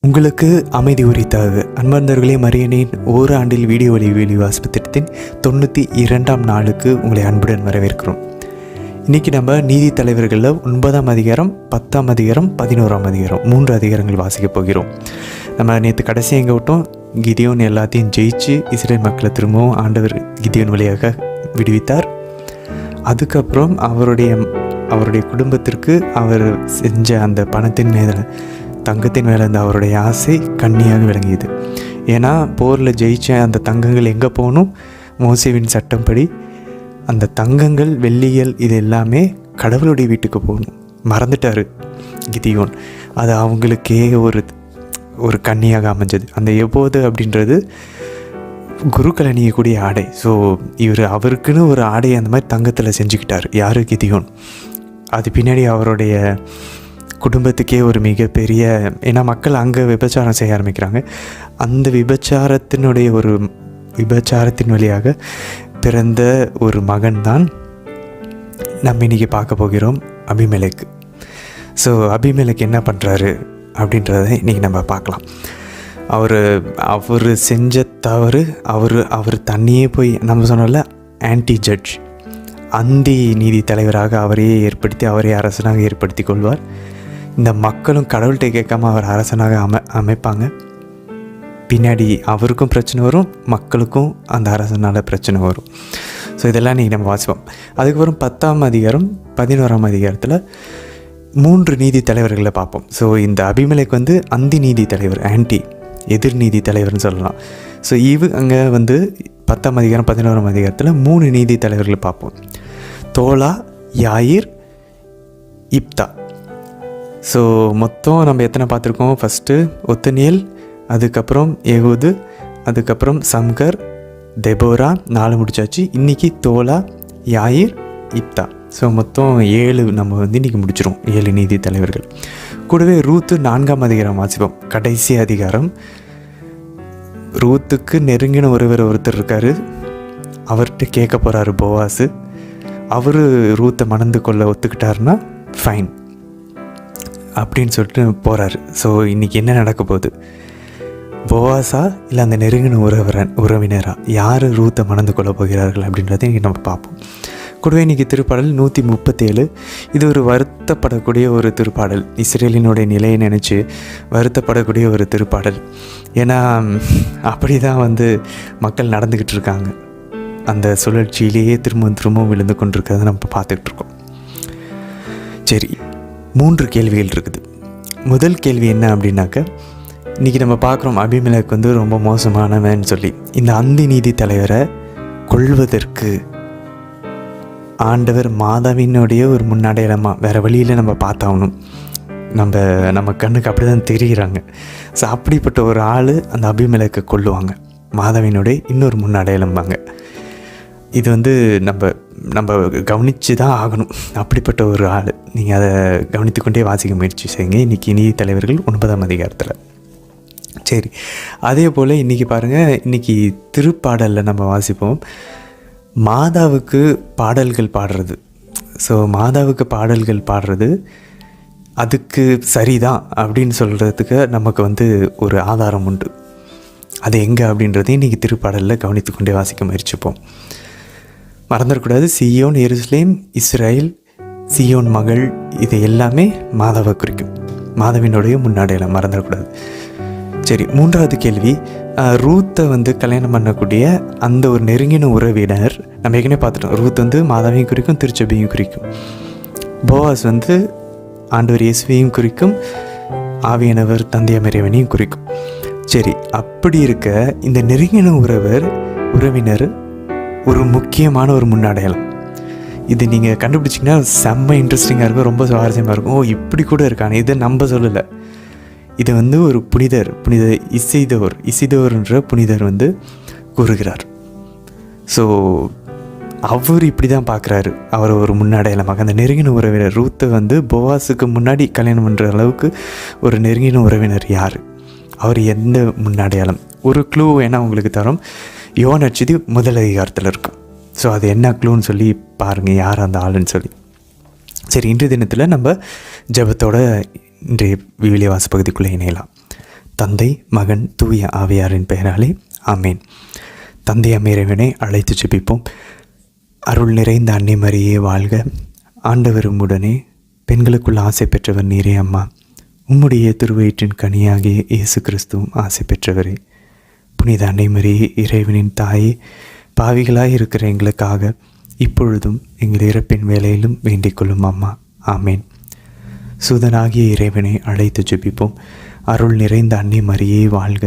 உங்களுக்கு அமைதி உரித்தாக அன்பார்ந்தவர்களே, மரியனின் ஓராண்டில் வீடியோ ஒலி வாசிப்பு திட்டத்தின் 92ஆம் நாளுக்கு உங்களை அன்புடன் வரவேற்கிறோம். இன்றைக்கி நம்ம நீதி தலைவர்களில் 9ஆம் அதிகாரம், 10ஆம் அதிகாரம், 11ஆம் அதிகாரம் 3 அதிகாரங்கள் வாசிக்கப் போகிறோம். நம்ம நேற்று கடைசி எங்கே விட்டோம்? கிதியோன் எல்லாத்தையும் ஜெயிச்சு இஸ்ரேல் மக்களை திரும்பவும் ஆண்டவர் கிதியோன் வழியாக விடுவித்தார். அதுக்கப்புறம் அவருடைய குடும்பத்திற்கு அவர் செஞ்ச அந்த பணத்தின் மேலே, தங்கத்தின் மேலே இருந்த அவருடைய ஆசை கண்ணியாக விளங்கியது. ஏன்னா போரில் ஜெயிச்ச அந்த தங்கங்கள் எங்கே போகணும்? மோசேவின் சட்டப்படி அந்த தங்கங்கள், வெள்ளிகள் இது எல்லாமே கடவுளுடைய வீட்டுக்கு போகணும். மறந்துட்டார் கிதியோன். அது அவங்களுக்கே ஒரு கண்ணியாக அமைஞ்சது. அந்த எப்போது அப்படின்றது குருக்கள் அணியக்கூடிய ஆடை. ஸோ அவருக்குன்னு ஒரு ஆடையை அந்த மாதிரி தங்கத்தில் செஞ்சுக்கிட்டார். யார்? கிதியோன். அது பின்னாடி அவருடைய குடும்பத்துக்கே ஒரு மிகப்பெரிய, ஏன்னா மக்கள் அங்கே விபச்சாரம் செய்ய ஆரம்பிக்கிறாங்க. அந்த விபச்சாரத்தின் வழியாக பிறந்த ஒரு மகன் தான் நம்ம இன்றைக்கி பார்க்க போகிறோம், அபிமெலேக்கு. ஸோ அபிமெலேக்கு என்ன பண்ணுறாரு அப்படின்றத இன்றைக்கி நம்ம பார்க்கலாம். அவர் செஞ்ச தவறு, அவர் தண்ணியே போய் நம்ம சொன்னோம்ல, ஆன்டி ஜட்ஜ், அந்தி நீதி தலைவராக அவரே அரசனாக ஏற்படுத்தி கொள்வார். இந்த மக்களும் கடவுள்கிட்ட கேட்காம அவர் அரசனாக அமைப்பாங்க. பின்னாடி அவருக்கும் பிரச்சனை வரும், மக்களுக்கும் அந்த அரசனால் பிரச்சனை வரும். ஸோ இதெல்லாம் நீங்கள் நம்ம வாசிப்போம். அதுக்கப்புறம் 10ஆம் அதிகாரம், 11ஆம் அதிகாரத்தில் 3 நீதி தலைவர்களை பார்ப்போம். ஸோ இந்த அபிமெலேக்கு அந்தி நீதி தலைவர், எதிர் நீதி தலைவர்னு சொல்லலாம். ஸோ அங்கே 10ஆம் அதிகாரம், 11ஆம் அதிகாரத்தில் 3 நீதி தலைவர்களை பார்ப்போம். தோலா, யாயிர், இப்தா. ஸோ மொத்தம் நம்ம எத்தனை பார்த்துருக்கோம்? ஃபஸ்ட்டு ஒத்தனியல், அதுக்கப்புறம் ஏகூது, அதுக்கப்புறம் சம்கர், தெபோரா, 4 முடிச்சாச்சு. இன்றைக்கி தோலா, யாயிர், இப்தா. ஸோ மொத்தம் 7 நம்ம இன்றைக்கி முடிச்சிடும், 7 நீதி தலைவர்கள். கூடவே ரூத்து 4ஆம் அதிகாரம் வாசிப்போம், கடைசி அதிகாரம். ரூத்துக்கு நெருங்கின ஒருத்தர் இருக்கார். அவர்கிட்ட கேட்க போகிறாரு போவாஸு. அவர் ரூத்தை மணந்து கொள்ள ஒத்துக்கிட்டாருன்னா ஃபைன் அப்படின்னு சொல்லிட்டு போகிறாரு. ஸோ இன்றைக்கி என்ன நடக்க போகுது? போவாஸா இல்லை அந்த நெருங்கின உறவினரா? யார் ரூத்தை மணந்து கொள்ள போகிறார்கள் அப்படின்றத இன்றைக்கி நம்ம பார்ப்போம். கூடவே இன்றைக்கி திருப்பாடல் 137. இது ஒரு வருத்தப்படக்கூடிய ஒரு திருப்பாடல். இஸ்ரேலினுடைய நிலையை நினச்சி வருத்தப்படக்கூடிய ஒரு திருப்பாடல். ஏன்னா அப்படி தான் மக்கள் நடந்துக்கிட்டு இருக்காங்க. அந்த சுழற்சியிலேயே திரும்பவும் விழுந்து கொண்டிருக்கிறத நம்ம பார்த்துக்கிட்டு இருக்கோம். சரி, 3 கேள்விகள் இருக்குது. முதல் கேள்வி என்ன அப்படின்னாக்க, இன்றைக்கி நம்ம பார்க்குறோம் அபிமெலேக்கு ரொம்ப மோசமானவன்னு சொல்லி. இந்த அந்தி நீதி தலைவரை கொள்வதற்கு ஆண்டவர் மாதாவினுடைய ஒரு முன்னடையாளமாக, வேறு வழியில் நம்ம பார்த்தாகணும். நம்ம கண்ணுக்கு அப்படி தான் தெரிகிறாங்க. ஸோ அப்படிப்பட்ட ஒரு ஆள் அந்த அபிமெலேக்கை கொள்ளுவாங்க. மாதாவினுடைய இன்னொரு முன்னடையாளம்பாங்க. இது நம்ம கவனித்து தான் ஆகணும். அப்படிப்பட்ட ஒரு ஆள். நீங்கள் அதை கவனித்துக்கொண்டே வாசிக்க முயற்சி செய்யுங்க. இன்றைக்கி நீதி தலைவர்கள் 9ஆம் அதிகாரத்தில். சரி, அதே போல் இன்றைக்கி பாருங்கள், இன்றைக்கி திருப்பாடலில் நம்ம வாசிப்போம், மாதாவுக்கு பாடல்கள் பாடுறது. ஸோ மாதாவுக்கு பாடல்கள் பாடுறது அதுக்கு சரிதான் அப்படின்னு சொல்கிறதுக்கு நமக்கு ஒரு ஆதாரம் உண்டு. அது எங்கே அப்படின்றதையும் இன்றைக்கி திருப்பாடலில் கவனித்துக்கொண்டே வாசிக்க முயற்சிப்போம். மறந்துடக்கூடாது, சியோன், எருசலேம், இஸ்ரேல், சியோன் மகள், இது எல்லாமே மாதாவை குறிக்கும். மாதாவினுடைய முன்னாடியெல்லாம் மறந்துடக்கூடாது. சரி, 3வது கேள்வி, ரூத்தை கல்யாணம் பண்ணக்கூடிய அந்த ஒரு நெருங்கின உறவினர். நம்ம ஏற்கனவே பார்த்துட்டோம், ரூத் மாதாவையும் குறிக்கும், திருச்சபையும் குறிக்கும். போவாஸ் ஆண்டவர் இயேசுவையும் குறிக்கும், ஆவியானவர் தந்தையமறைவனையும் குறிக்கும். சரி, அப்படி இருக்க இந்த நெருங்கின உறவினர் ஒரு முக்கியமான ஒரு முன்னடையாளம். இது நீங்கள் கண்டுபிடிச்சிங்கன்னா செம்ம இன்ட்ரெஸ்டிங்காக இருக்கும், ரொம்ப சுவாரஸ்யமாக இருக்கும். இப்படி கூட இருக்கானே, இதை நம்ம சொல்லலை. இது ஒரு புனிதர் இசிதோர்ன்ற புனிதர் கூறுகிறார். ஸோ அவர் இப்படி தான் பார்க்குறாரு அவர் ஒரு முன்னடையாளமாக. அந்த நெருங்கின உறவினர் ரூத்தை போவாஸுக்கு முன்னாடி கல்யாணம் பண்ணுற அளவுக்கு ஒரு நெருங்கின உறவினர் யார்? அவர் எந்த முன்னடையாளம்? ஒரு க்ளூ வேணால் உங்களுக்கு தரோம். யோவான் நற்செய்தி 1 அதிகாரத்தில் இருக்கும். ஸோ அது என்ன க்ளூன்னு சொல்லி பாருங்கள், யார் அந்த ஆளுன்னு சொல்லி. சரி, இன்றைய தினத்தில் நம்ம ஜெபத்தோட இன்றைய விவிலிய வாச பகுதிக்குள்ளே இணையலாம். தந்தை, மகன், தூய ஆவியாரின் பெயராலே ஆமேன். தந்தை இறைவனை அழைத்து ஜெபிப்போம். அருள் நிறைந்த அன்னை மரியே வாழ்க. ஆண்டவரும் உடனே பெண்களுக்குள் ஆசை பெற்றவர் நீரே அம்மா. உம்முடைய திருவயிற்றின் கனியாகிய இயேசு கிறிஸ்துவும் ஆசை பெற்றவரே. புனித அன்னை மரியே, இறைவனின் தாயே, பாவிகளாய் இருக்கிற எங்களுக்காக இப்பொழுதும் எங்கள் இறப்பின் வேலையிலும் வேண்டிக் கொள்ளும் அம்மா. ஆமேன். சூதனாகிய இறைவனை அழைத்து ஜெபிப்போம். அருள் நிறைந்த அன்னை மரியே வாழ்க.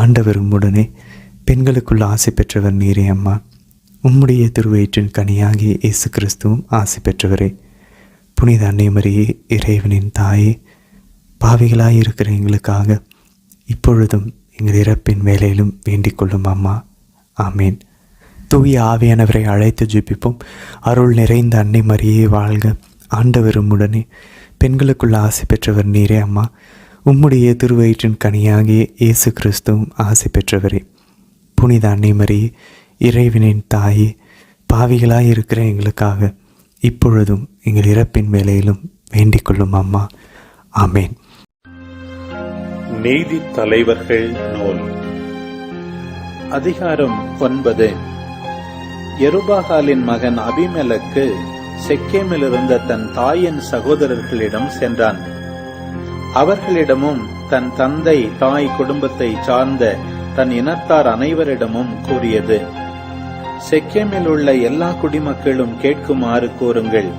ஆண்டவரும் உடனே பெண்களுக்குள் ஆசை பெற்றவர் நீரே அம்மா. உம்முடைய திருவயிற்றின் கனியாகிய இயேசு கிறிஸ்துவும் ஆசை பெற்றவரே. புனித அன்னை மரியே, இறைவனின் தாயே, பாவிகளாய் இருக்கிற எங்களுக்காக இப்பொழுதும் எங்கள் இறப்பின் வேலையிலும் வேண்டிக் கொள்ளும் அம்மா. ஆமேன். தூய ஆவியானவரை அழைத்து ஜெபிப்போம். அருள் நிறைந்த அன்னை மரியே வாழ்க. ஆண்டவரும் உடனே பெண்களுக்குள்ள ஆசை பெற்றவர் நீரே அம்மா. உம்முடைய திருவயிற்றின் கனியாகிய இயேசு கிறிஸ்துவும் ஆசை பெற்றவரே. புனித அன்னை மரியே, இறைவனின் தாயே, பாவிகளாய் இருக்கிற எங்களுக்காக இப்பொழுதும் எங்கள் இறப்பின் வேலையிலும் வேண்டிக் கொள்ளும் அம்மா. ஆமேன். நீதி தலைவர்கள் நூல் அதிகாரம் 9. யெருபாகாலின் மகன் அபிமெலக்கு செக்கேமில் இருந்த தன் தாயின் சகோதரர்களிடம் சென்றான். அவர்களிடமும் தன் தந்தை தாய் குடும்பத்தை சார்ந்த தன் இனத்தார் அனைவரிடமும் கூறியது: செக்கேமில் உள்ள எல்லா குடிமக்களும் கேட்குமாறு கூறுங்கள்.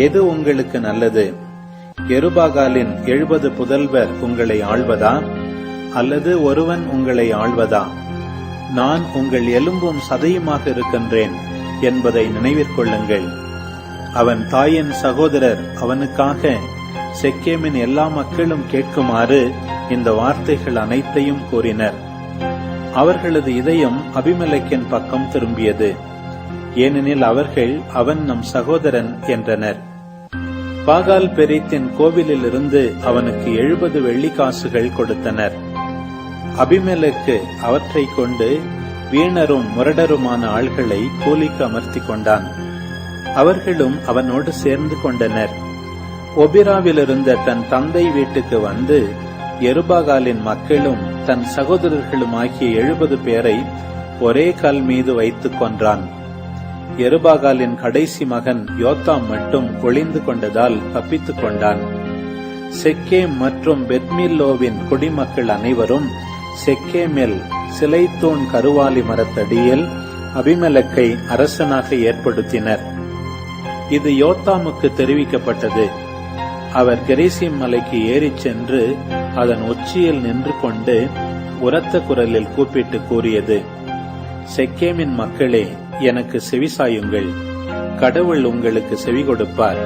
எது உங்களுக்கு நல்லது? யெருபாகாலின் 70 புதல்வர் உங்களை ஆள்வதா, அல்லது ஒருவன் உங்களை ஆள்வதா? நான் உங்கள் எலும்பும் சதையுமாக இருக்கின்றேன் என்பதை நினைவிற்கொள்ளுங்கள். அவன் தாயின் சகோதரர் அவனுக்காக செக்கேமின் எல்லா மக்களும் கேட்குமாறு இந்த வார்த்தைகள் அனைத்தையும் கூறினர். அவர்களது இதயம் அபிமெலக்கின் பக்கம் திரும்பியது. ஏனெனில் அவர்கள் அவன் நம் சகோதரன் என்றனர். பாகால் பெரீத்தின் கோவிலில் இருந்து அவனுக்கு 70 வெள்ளிக்காசுகள் கொடுத்தனர். அபிமெலக்கு அவற்றை கொண்டு வீணரும் முரடருமான ஆள்களை கூலிக்கு அமர்த்தி கொண்டான். அவர்களும் அவனோடு சேர்ந்து கொண்டனர். ஒபிராவில் இருந்த தன் தந்தை வீட்டுக்கு வந்து யெருபாகாலின் மக்களும் தன் சகோதரர்களும் ஆகிய 70 பேரை ஒரே கல் மீது வைத்துக் கொன்றான். யெருபாகாலின் கடைசி மகன் யோத்தாம் மட்டும் ஒளிந்து கொண்டதால் தப்பித்துக் கொண்டான். செக்கேம் மற்றும் பெத்மில்லோவின் குடிமக்கள் அனைவரும் செக்கேமில் சிலைத்தூண் கருவாலி மரத்தடியில் அபிமெலக்கை அரசனாக ஏற்படுத்தினர். இது யோத்தாமுக்கு தெரிவிக்கப்பட்டது. அவர் கெரிசீம் மலைக்கு ஏறிச் சென்று அதன் உச்சியில் நின்று கொண்டு உரத்த குரலில் கூப்பிட்டு கூறியது: செக்கேமின் மக்களே, எனக்கு செவிசாயுங்கள். கடவுள் உங்களுக்கு செவி கொடுப்பார்.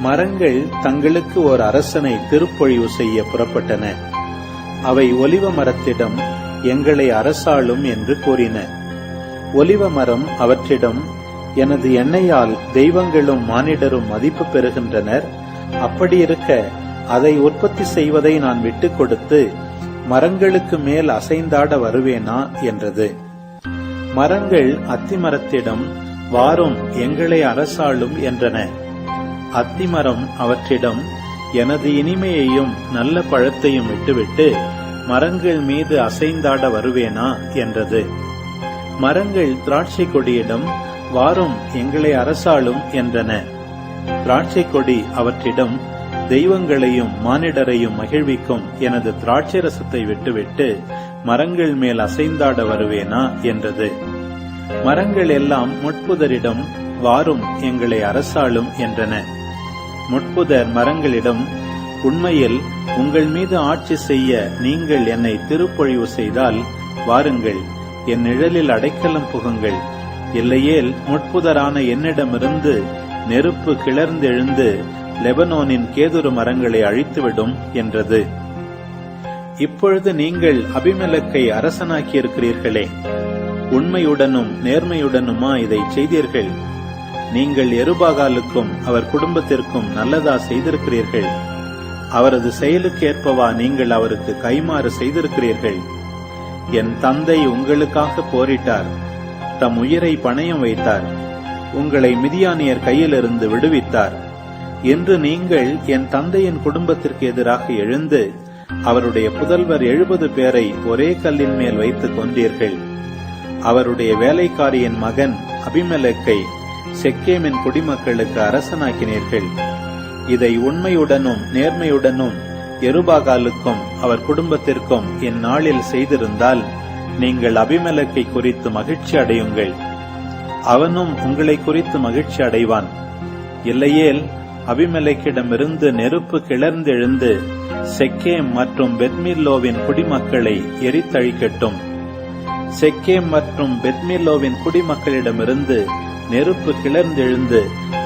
மரங்கள் தங்களுக்கு ஒரு அரசனை திருப்பொழிவு செய்ய புறப்பட்டன. அவை ஒலிவ மரத்திடம், எங்களை அரசாளும் என்று கூறின. ஒலிவ மரம் அவற்றிடம், எனது எண்ணெயால் தெய்வங்களும் மானிடரும் மதிப்பு பெறுகின்றனர். அப்படியிருக்க அதை உற்பத்தி செய்வதை நான் விட்டுக் கொடுத்து மரங்களுக்கு மேல் அசைந்தாட வருவேனா என்றது. மரங்கள் அத்திமரத்திடம், வாரும் எங்களை அரசாளும் என்றன. அத்திமரம் அவற்றிடம், எனது இனிமையையும் நல்ல பழத்தையும் விட்டுவிட்டு மரங்கள் மீது அசைந்தாட வருவேனா என்றது. மரங்கள் திராட்சை கொடியிடம், வாரும் எங்களை அரசாளும் என்றன. திராட்சை கொடி அவற்றிடம், தெய்வங்களையும் மானிடரையும் மகிழ்விக்கும் எனது திராட்சை ரசத்தை விட்டுவிட்டு மரங்கள் மேல் அசைந்தாட வருவேனா என்றது. மரங்கள் எல்லாம் முட்புதரிடம், வாரும் எங்களை அரசாளும் என்றன. முட்புதர் மரங்களிடம், உண்மையில் உங்கள் மீது ஆட்சி செய்ய நீங்கள் என்னை திருப்பொழிவு செய்தால் வாருங்கள், என் நிழலில் அடைக்கலம் புகுங்கள். இல்லையேல் முட்புதரான என்னிடமிருந்து நெருப்பு கிளர்ந்தெழுந்து லெபனோனின் கேதுரு மரங்களை அழித்துவிடும் என்றது. இப்பொழுது நீங்கள் அபிமெலக்கை அரசனாக்கி இருக்கிறீர்களே, உண்மையுடனும் நேர்மையுடனுமா இதை செய்தீர்கள்? நீங்கள் யெருபாகாலுக்கும் அவர் குடும்பத்திற்கும் நல்லதா செய்திருக்கிறீர்கள்? அவரது செயலுக்கு ஏற்பவா நீங்கள் அவருக்கு கைமாறு செய்திருக்கிறீர்கள்? என் தந்தை உங்களுக்காக போரிட்டார், தம் உயிரை பணயம் வைத்தார், உங்களை மிதியானியர் கையிலிருந்து விடுவித்தார். என்று நீங்கள் என் தந்தையின் குடும்பத்திற்கு எதிராக எழுந்து அவருடைய புதல்வர் 70 பேரை ஒரே கல்லின் மேல் வைத்து கொன்றீர்கள். அவருடைய வேலைக்காரியின் மகன் அபிமெலேக்கை செக்கேமின் குடிமக்களுக்கு அரசனாக்கினீர்கள். இதை உண்மையுடனும் நேர்மையுடனும் யெருபாகாலுக்கும் அவர் குடும்பத்திற்கும் இந்நாளில் செய்திருந்தால் நீங்கள் அபிமெலேக்கை குறித்து மகிழ்ச்சி அடையுங்கள், அவனும் உங்களை குறித்து மகிழ்ச்சி அடைவான். இல்லையேல் அபிமெலேக்கிடமிருந்து நெருப்பு கிளர்ந்தெழுந்து செக்கேம் மற்றும் பெத்மில்லோவின் குடிமக்களை எரித்தழிக்கட்டும். செக்கேம் மற்றும் பெத்மில்லோவின் குடிமக்களிடமிருந்து நெருப்பு கிளர்ந்தெழுந்து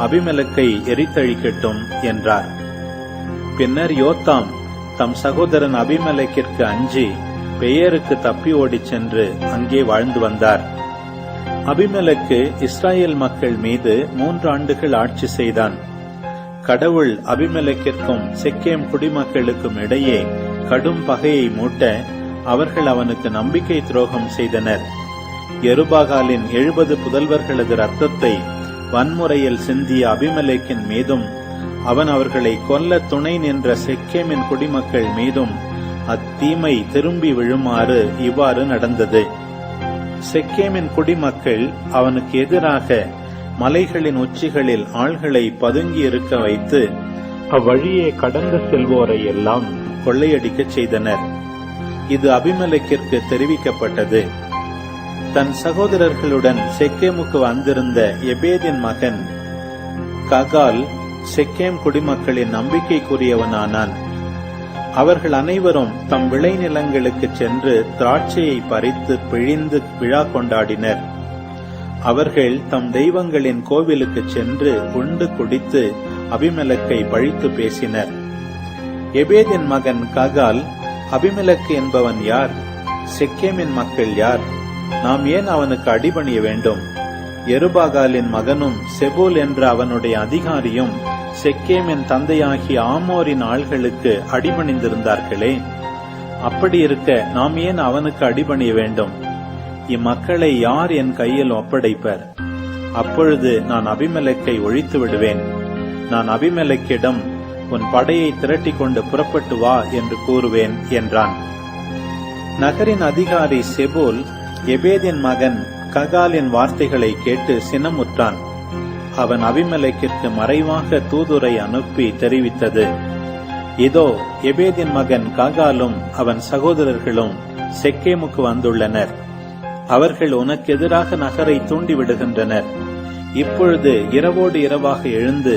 அபிமெலேக்கை எரித்தழிக்கட்டும் என்றார். பின்னர் யோத்தாம் தம் சகோதரன் அபிமெலேக்கிற்கு அஞ்சி பெயருக்கு தப்பி ஓடிச் சென்று அங்கே வாழ்ந்து வந்தார். அபிமெலேக்கு இஸ்ராயேல் மக்கள் மீது 3 ஆண்டுகள் ஆட்சி செய்தான். கடவுள் அபிமெலேக்கிற்கும் செக்கேம் குடிமக்களுக்கும் இடையே கடும் பகையை மூட்ட அவர்கள் அவனுக்கு நம்பிக்கை துரோகம் செய்தனர். யெருபாகாலின் 70 புதல்வர்களது இரத்தத்தை வன்முறையில் சிந்திய அபிமெலேக்கின் மீதும் அவன் அவர்களை கொல்ல துணை நின்ற செக்கேமின் குடிமக்கள் மீதும் அத்தீமை திரும்பி விழுமாறு இவ்வாறு நடந்தது. செக்கேமின் குடிமக்கள் அவனுக்கு எதிராக மலைகளின் உச்சிகளில் ஆள்களை பதுங்கி இருக்க வைத்து அவ்வழியே கடந்து செல்வோரை எல்லாம் கொள்ளையடிக்க செய்தனர். இது அபிமெலேக்கிற்கு தெரிவிக்கப்பட்டது. தன் சகோதரர்களுடன் செக்கேமுக்கு வந்திருந்த எபேதின் மகன் ககால் செக்கேம் குடிமக்களின் நம்பிக்கைக்குரியவனானான். அவர்கள் அனைவரும் தம் விளைநிலங்களுக்கு சென்று திராட்சையை பறித்து பிழிந்து விழா கொண்டாடினர். அவர்கள் தம் தெய்வங்களின் கோவிலுக்கு சென்று உண்டு குடித்து அபிமெலேக்கை பழித்து பேசினர். எபேதின் மகன் ககால், அபிமெலேக்கு என்பவன் யார்? செக்கேமின் மக்கள் யார்? நாம் ஏன் அவனுக்கு அடிபணிய வேண்டும்? யெருபாகாலின் மகனும் செபூல் என்ற அவனுடைய அதிகாரியும் செக்கேமின் தந்தையாகிய ஆமோரின் ஆள்களுக்கு அடிபணிந்திருந்தார்களே. அப்படி இருக்க நாம் ஏன் அவனுக்கு அடிபணிய வேண்டும்? இம்மக்களை யார் என் கையில் ஒப்படைப்பர்? அப்பொழுது நான் அபிமெலேக்கை ஒழித்து விடுவேன். நான் அபிமெலேக்கிடம், உன் படையை திரட்டிக் கொண்டு புறப்பட்டு வா என்று கூறுவேன் என்றான். நகரின் அதிகாரி செபூல் எபேதின் மகன் ககாலின் வார்த்தைகளை கேட்டு சினமுற்றான். அவன் அபிமெலேக்கிற்கு மறைவாக தூதுரை அனுப்பி தெரிவித்தது, இதோ எபேதின் மகன் ககாலும் அவன் சகோதரர்களும் செக்கேமுக்கு வந்துள்ளனர். அவர்கள் உனக்கு எதிராக நகரை தூண்டிவிடுகின்றனர். இப்பொழுது இரவோடு இரவாக எழுந்து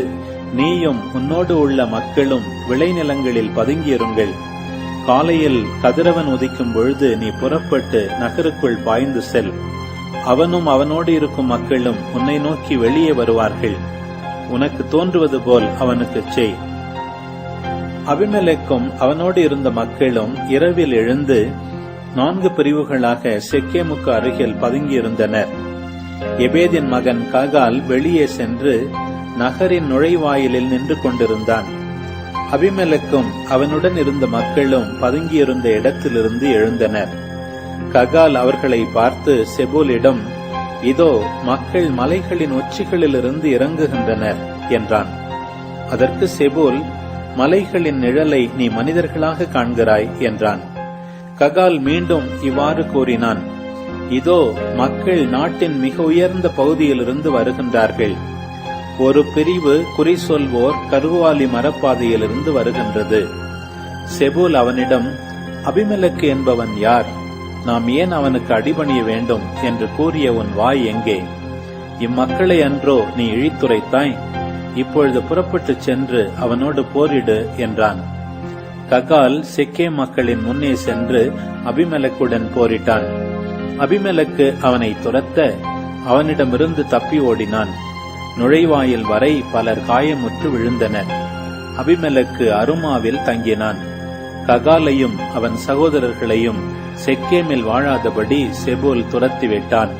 நீயும் உன்னோடு உள்ள மக்களும் விளைநிலங்களில் பதுங்கியிருங்கள். காலையில் கதிரவன் உதிக்கும் பொழுது நீ புறப்பட்டு நகருக்குள் பாய்ந்து செல். அவனும் அவனோடு இருக்கும் மக்களும் உன்னை நோக்கி வெளியே வருவார்கள். உனக்கு தோன்றுவது போல் அவனுக்கு செய். அபிமெலேக்கும் அவனோடு இருந்த மக்களும் இரவில் எழுந்து 4 பிரிவுகளாக செக்கேமுக்கு அருகில் பதுங்கியிருந்தனர். எபேதின் மகன் ககால் வெளியே சென்று நகரின் நுழைவாயிலில் நின்று கொண்டிருந்தான். அபிமெலேக்கும் அவனுடன் இருந்த மக்களும் பதுங்கியிருந்த இடத்திலிருந்து எழுந்தனர். ககால் அவர்களை பார்த்து செபூலிடம், இதோ மக்கள் மலைகளின் உச்சிகளிலிருந்து இறங்குகின்றனர் என்றான். அதற்கு செபூல், மலைகளின் நிழலை நீ மனிதர்களாக காண்கிறாய் என்றான். ககால் மீண்டும் இவ்வாறு கூறினான், இதோ மக்கள் நாட்டின் மிக உயர்ந்த பகுதியிலிருந்து வருகின்றார்கள். ஒரு பிரிவு குறி சொல்வோர் கருவாலி மரப்பாதையிலிருந்து வருகின்றது. செபூல் அவனிடம், அபிமெலேக்கு என்பவன் யார்? நாம் ஏன் அவனுக்கு அடிபணிய வேண்டும் என்று கூறிய உன் வாய் எங்கே? இம்மக்களை அன்றோ நீ இழித்துரைத்தாய்? இப்பொழுது புறப்பட்டு சென்று அவனோடு போரிடு என்றான். ககால் செக்கேம் மக்களின் முன்னே சென்று அபிமெலேக்குடன் போரிட்டான். அபிமெலேக்கு அவனை துரத்த அவனிடமிருந்து தப்பி ஓடினான். நுழைவாயில் வரை பலர் காயமுற்று விழுந்தனர். அபிமெலேக்கு அருமாவில் தங்கினான். ககாலையும் அவன் சகோதரர்களையும் செக்கேமில் வாழாதபடி செபூல் துரத்திவிட்டான்.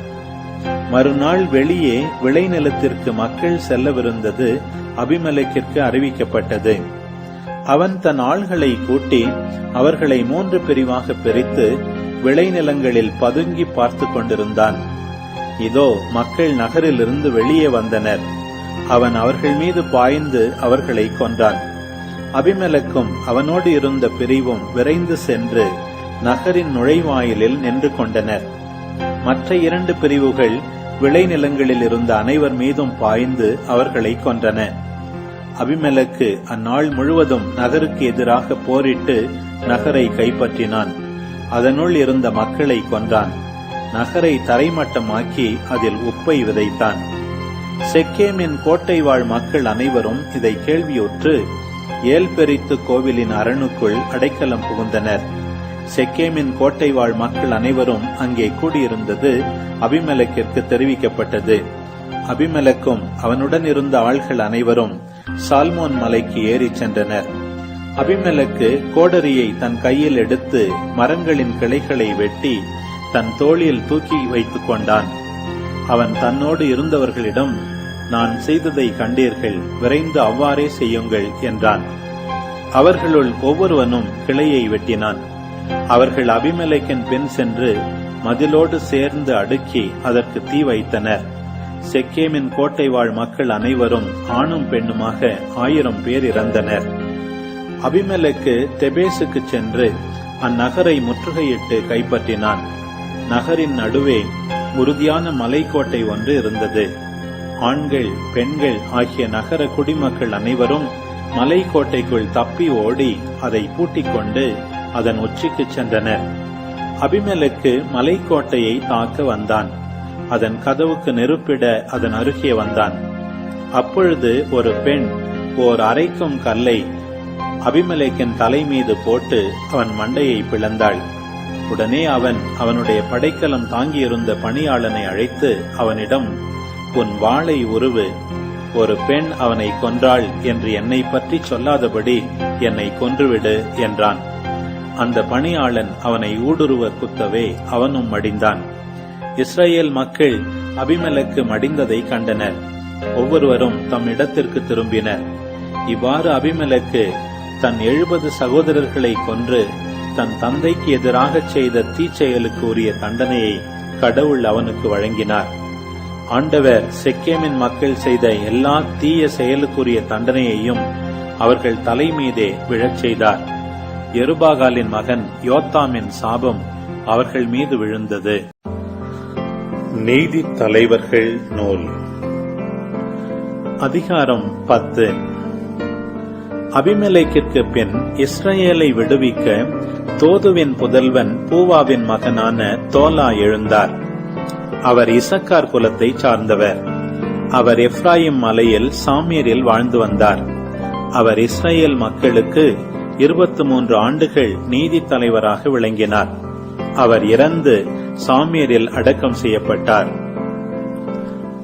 மறுநாள் வெளியே விளைநிலத்திற்கு மக்கள் செல்லவிருந்தது அபிமெலேக்கிற்கு அறிவிக்கப்பட்டது. அவன் தன் ஆள்களை கூட்டி அவர்களை 3 பிரிவாக பிரித்து விளைநிலங்களில் பதுங்கி பார்த்து கொண்டிருந்தான். இதோ மக்கள் நகரிலிருந்து வெளியே வந்தனர். அவன் அவர்கள் மீது பாய்ந்து அவர்களை கொன்றான். அபிமெலக்கும் அவனோடு இருந்த பிரிவும் விரைந்து சென்று நகரின் நுழைவாயிலில் நின்று கொண்டனர். மற்ற 2 பிரிவுகள் விளைநிலங்களில் இருந்த அனைவர் மீதும் பாய்ந்து அவர்களை கொன்றன. அபிமெலக்கு அந்நாள் முழுவதும் நகருக்கு எதிராக போரிட்டு நகரை கைப்பற்றினான். அதனுள் இருந்த மக்களை கொன்றான். நகரை தரைமட்டமாக்கி அதில் உப்பை விதைத்தான். செக்கேமின் கோட்டை வாழ் மக்கள் அனைவரும் இதை கேள்வியுற்று ஏல்பெரித்து கோவிலின் அரணுக்குள் அடைக்கலம் புகுந்தனர். செக்கேமின் கோட்டை வாழ் மக்கள் அனைவரும் அங்கே கூடியிருந்தது அபிமெலக்கிற்கு தெரிவிக்கப்பட்டது. அபிமெலக்கும் அவனுடன் இருந்த ஆள்கள் அனைவரும் சால்மோன் மலைக்கு ஏறி சென்றனர். அபிமெலக்கு கோடரியை தன் கையில் எடுத்து மரங்களின் கிளைகளை வெட்டி தன் தோளில் தூக்கி வைத்துக் கொண்டான். அவன் தன்னோடு இருந்தவர்களிடம், நான் செய்ததை கண்டீர்கள், விரைந்து அவ்வாறே செய்யுங்கள் என்றான். அவர்களுள் ஒவ்வொருவனும் கிளையை வெட்டினான். அவர்கள் அபிமெலக்கின் பின் சென்று மதிலோடு சேர்ந்து அடுக்கி அதற்கு தீ வைத்தனர். செக்கேமின் கோட்டை வாழ் மக்கள் அனைவரும் ஆணும் பெண்ணுமாக 1000 பேர் இறந்தனர். அபிமெலக்கு தெபேசுக்கு சென்று அந்நகரை முற்றுகையிட்டு கைப்பற்றினான். நகரின் நடுவே உறுதியான மலைக்கோட்டை ஒன்று இருந்தது. ஆண்கள் பெண்கள் ஆகிய நகர குடிமக்கள் அனைவரும் மலைக்கோட்டைக்குள் தப்பி ஓடி அதை பூட்டிக் கொண்டு அதன் உச்சிக்கு சென்றனர். அபிமெலக்கு மலைக்கோட்டையை தாக்க வந்தான். அதன் கதவுக்கு நெருப்பிட அதன் அருகே வந்தான். அப்பொழுது ஒரு பெண் ஓர் அரைக்கும் கல்லை அபிமெலக்கின் தலை மீது போட்டு அவன் மண்டையை பிளந்தாள். உடனே அவன் அவனுடைய படைக்கலம் தாங்கியிருந்த பணியாளனை அழைத்து அவனிடம், உன் வாளை உருவு, ஒரு பெண் அவனை கொன்றாள் என்று என்னை பற்றி சொல்லாதபடி என்னை கொன்றுவிடு என்றான். அந்த பணியாளன் அவனை ஊடுருவ குத்தவே அவனும் மடிந்தான். இஸ்ரேல் மக்கள் அபிமெலக்கு மடிந்ததை கண்டனர். ஒவ்வொருவரும் தம் இடத்திற்கு திரும்பினர். இவ்வாறு அபிமெலக்கு தன் 70 சகோதரர்களை கொன்று தன் தந்தைக்கு எதிராக செய்த தீச்செயலுக்கு உரிய தண்டனையை கடவுள் அவனுக்கு வழங்கினார். ஆண்டவர் செக்கேமின் மக்கள் செய்த எல்லா தீய செயலுக்குரிய தண்டனையையும் அவர்கள் தலை மீதே விழச் செய்தார். யெருபாகாலின் மகன் யோத்தாமின் சாபம் அவர்கள் மீது விழுந்தது. நீதி தலைவர்கள் நூல் அதிகாரம் 10. அபிமெலேக்கிற்கு பின் இஸ்ரேலை விடுவிக்க தோதுவின் புதல்வன் பூவாவின் மகனான தோலா எழுந்தார். அவர் இசக்கார் குலத்தை சார்ந்தவர். அவர் எப்ராயிம் மலையில் சாமீரில் வாழ்ந்து வந்தார். அவர் இஸ்ரேல் மக்களுக்கு 23 ஆண்டுகள் நீதி தலைவராக விளங்கினார். அவர் இறந்து சாமீரில் அடக்கம் செய்யப்பட்டார்.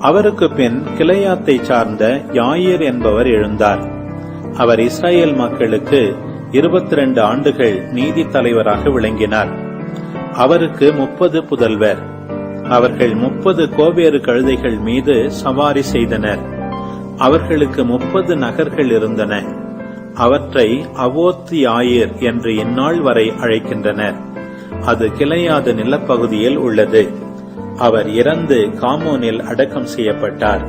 அவருக்கு பின் கிளையாத்தை சார்ந்த யாயீர் என்பவர் எழுந்தார். அவர் இஸ்ரேல் மக்களுக்கு 22 ஆண்டுகள் நீதி தலைவராக விளங்கினார். அவருக்கு 30 புதல்வர். அவர்கள் 30 கோவேறு கழுதைகள் மீது சவாரி செய்தனர். அவர்களுக்கு 30 நகர்கள் இருந்தன. அவற்றை அவோத் யாயீர் என்று இந்நாள் வரை அழைக்கின்றனர். அது கிளையாத நிலப்பகுதியில் உள்ளது. அவர் இறந்து காமோனில் அடக்கம் செய்யப்பட்டார்.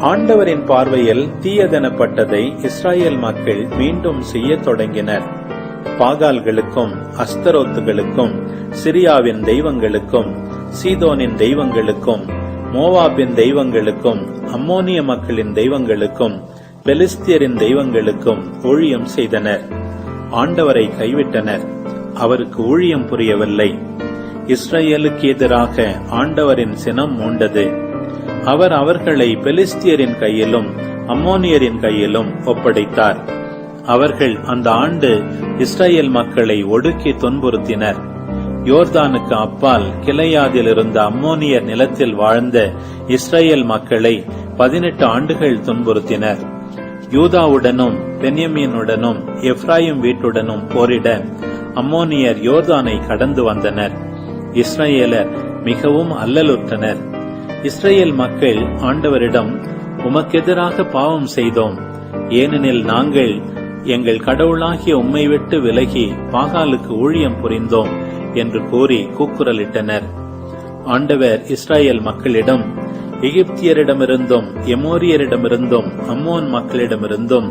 ஆண்டவரின் பார்வையில் தீயதெனப்பட்டதை இஸ்ரேல் மக்கள் மீண்டும் செய்ய தொடங்கினர். பாகால்களுக்கும் அஸ்தரோத்துகளுக்கும் சிரியாவின் தெய்வங்களுக்கும் சீதோனின் தெய்வங்களுக்கும் மோவாபின் தெய்வங்களுக்கும் அம்மோனிய மக்களின் தெய்வங்களுக்கும் பெலிஸ்தியரின் தெய்வங்களுக்கும் ஊழியம் செய்தனர். ஆண்டவரை கைவிட்டனர். அவருக்கு ஊழியம் புரியவில்லை. இஸ்ரேலுக்கு எதிராக ஆண்டவரின் சினம் மூண்டது. அவர் அவர்களை பெலிஸ்தியரின் கையிலும் அம்மோனியரின் கையிலும் ஒப்படைத்தார். அவர்கள் அந்த ஆண்டு இஸ்ரேல் மக்களை ஒடுக்கி துன்புறுத்தினர். யோர்தானுக்கு அப்பால் கிளையாதில் இருந்த அம்மோனியர் நிலத்தில் வாழ்ந்த இஸ்ரேல் மக்களை 18 ஆண்டுகள் துன்புறுத்தினர். யூதாவுடனும் பென்யமீனுடனும் எப்ராயிம் வீட்டுடனும் போரிட அம்மோனியர் யோர்தானை கடந்து வந்தனர். இஸ்ரேலர் மிகவும் அல்லலுற்றனர். இஸ்ரேல் மக்கள் ஆண்டவரிடம், உமக்கெதிராக பாவம் செய்தோம், ஏனெனில் நாங்கள் எங்கள் கடவுளாகிய உம்மை விட்டு விலகி பாகாலுக்கு ஊழியம் புரிந்தோம் என்று கூறி கூக்குரலிட்டனர். ஆண்டவர் இஸ்ரேல் மக்களிடம், எகிப்தியரிடமிருந்தும் எமோரியரிடமிருந்தும் அம்மோன் மக்களிடமிருந்தும்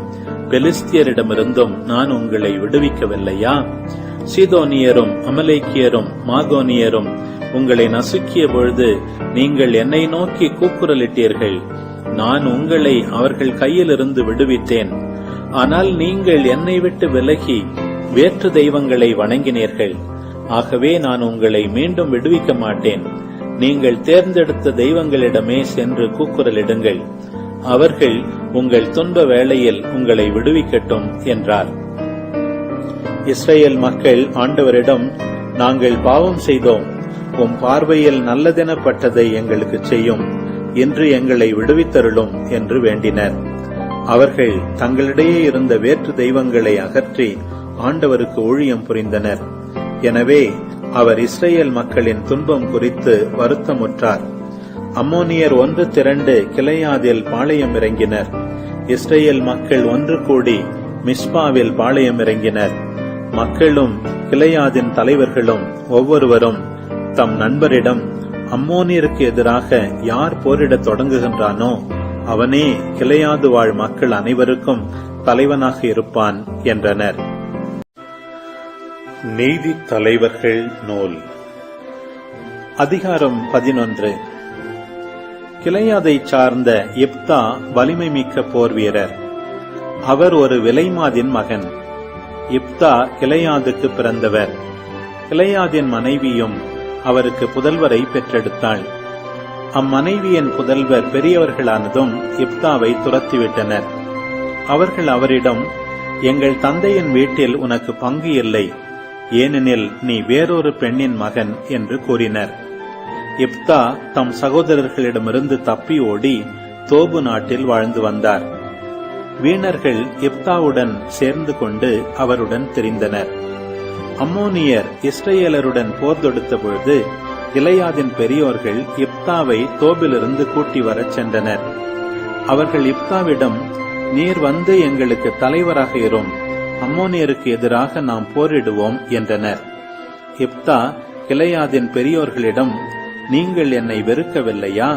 பெலிஸ்தியரிடமிருந்தும் நான் உங்களை விடுவிக்கவில்லையா? சீதோனியரும் அமலேக்கியரும் மாகோனியரும் உங்களை நசுக்கிய பொழுது நீங்கள் என்னை நோக்கி கூக்குரலிட்டீர்கள். நான் உங்களை அவர்கள் கையிலிருந்து விடுவித்தேன். ஆனால் நீங்கள் என்னை விட்டு விலகி வேற்று தெய்வங்களை வணங்கினீர்கள். ஆகவே நான் உங்களை மீண்டும் விடுவிக்க மாட்டேன். நீங்கள் தேர்ந்தெடுத்த தெய்வங்களிடமே சென்று கூக்குரலிடுங்கள். அவர்கள் உங்கள் துன்ப வேளையில் உங்களை விடுவிக்கட்டும் என்றார். இஸ்ரேல் மக்கள் ஆண்டவரிடம், நாங்கள் பாவம் செய்தோம், உம் பார்வையில் நல்லதெனப்பட்டதை எங்களுக்கு செய்யும், இன்று எங்களை விடுவித்தருளும் என்று வேண்டினர். அவர்கள் தங்களிடையே இருந்த வேற்று தெய்வங்களை அகற்றி ஆண்டவருக்கு ஊழியம் புரிந்தனர். எனவே அவர் இஸ்ரேல் மக்களின் துன்பம் குறித்து வருத்தமுற்றார். அம்மோனியர் ஒன்று திரண்டு கிளையாதில் பாளையம் இறங்கினர். இஸ்ரேல் மக்கள் ஒன்று கூடி மிஸ்பாவில் பாளையம் இறங்கினர். மக்களும் கிளையாதின் தலைவர்களும் ஒவ்வொருவரும் தம் நண்பரிடம், அம்மோனியருக்கு எதிராக யார் போரிடத் தொடங்குகின்றானோ அவனே கிளையாது வாழ் மக்கள் அனைவருக்கும் தலைவனாக இருப்பான் என்றனர். நீதி தலைவர்கள் நூல் அதிகாரம் 11. கிளையாதை சார்ந்த யெப்தா வலிமை மிக்க போர் வீரர். அவர் ஒரு விலைமாதின் மகன். யெப்தா கிளையாதுக்கு பிறந்தவர். கிளையாதின் மனைவியும் அவருக்கு புதல்வரை பெற்றெடுத்தாள். அம்மனைவியின் புதல்வர் பெரியவர்களானதும் யெப்தாவை துரத்திவிட்டனர். அவர்கள் அவரிடம், எங்கள் தந்தையின் வீட்டில் உனக்கு பங்கு இல்லை, ஏனெனில் நீ வேறொரு பெண்ணின் மகன் என்று கூறினர். யெப்தா தம் சகோதரர்களிடமிருந்து தப்பி ஓடி தோபு நாட்டில் வாழ்ந்து வந்தார். வீணர்கள் யெப்தாவுடன் சேர்ந்து கொண்டு அவருடன் திரிந்தனர். அம்மோனியர் இஸ்ரேலருடன் போர் தொடுத்த பொழுது கிளையாதின் பெரியோர்கள் யெப்தாவை தோபிலிருந்து கூட்டி வரச் சென்றனர். அவர்கள் யெப்தாவிடம், நீர் வந்து எங்களுக்கு தலைவராக இரும், அம்மோனியருக்கு எதிராக நாம் போரிடுவோம் என்றனர். யெப்தா கிளையாதின் பெரியோர்களிடம், நீங்கள் என்னை வெறுக்கவில்லையா?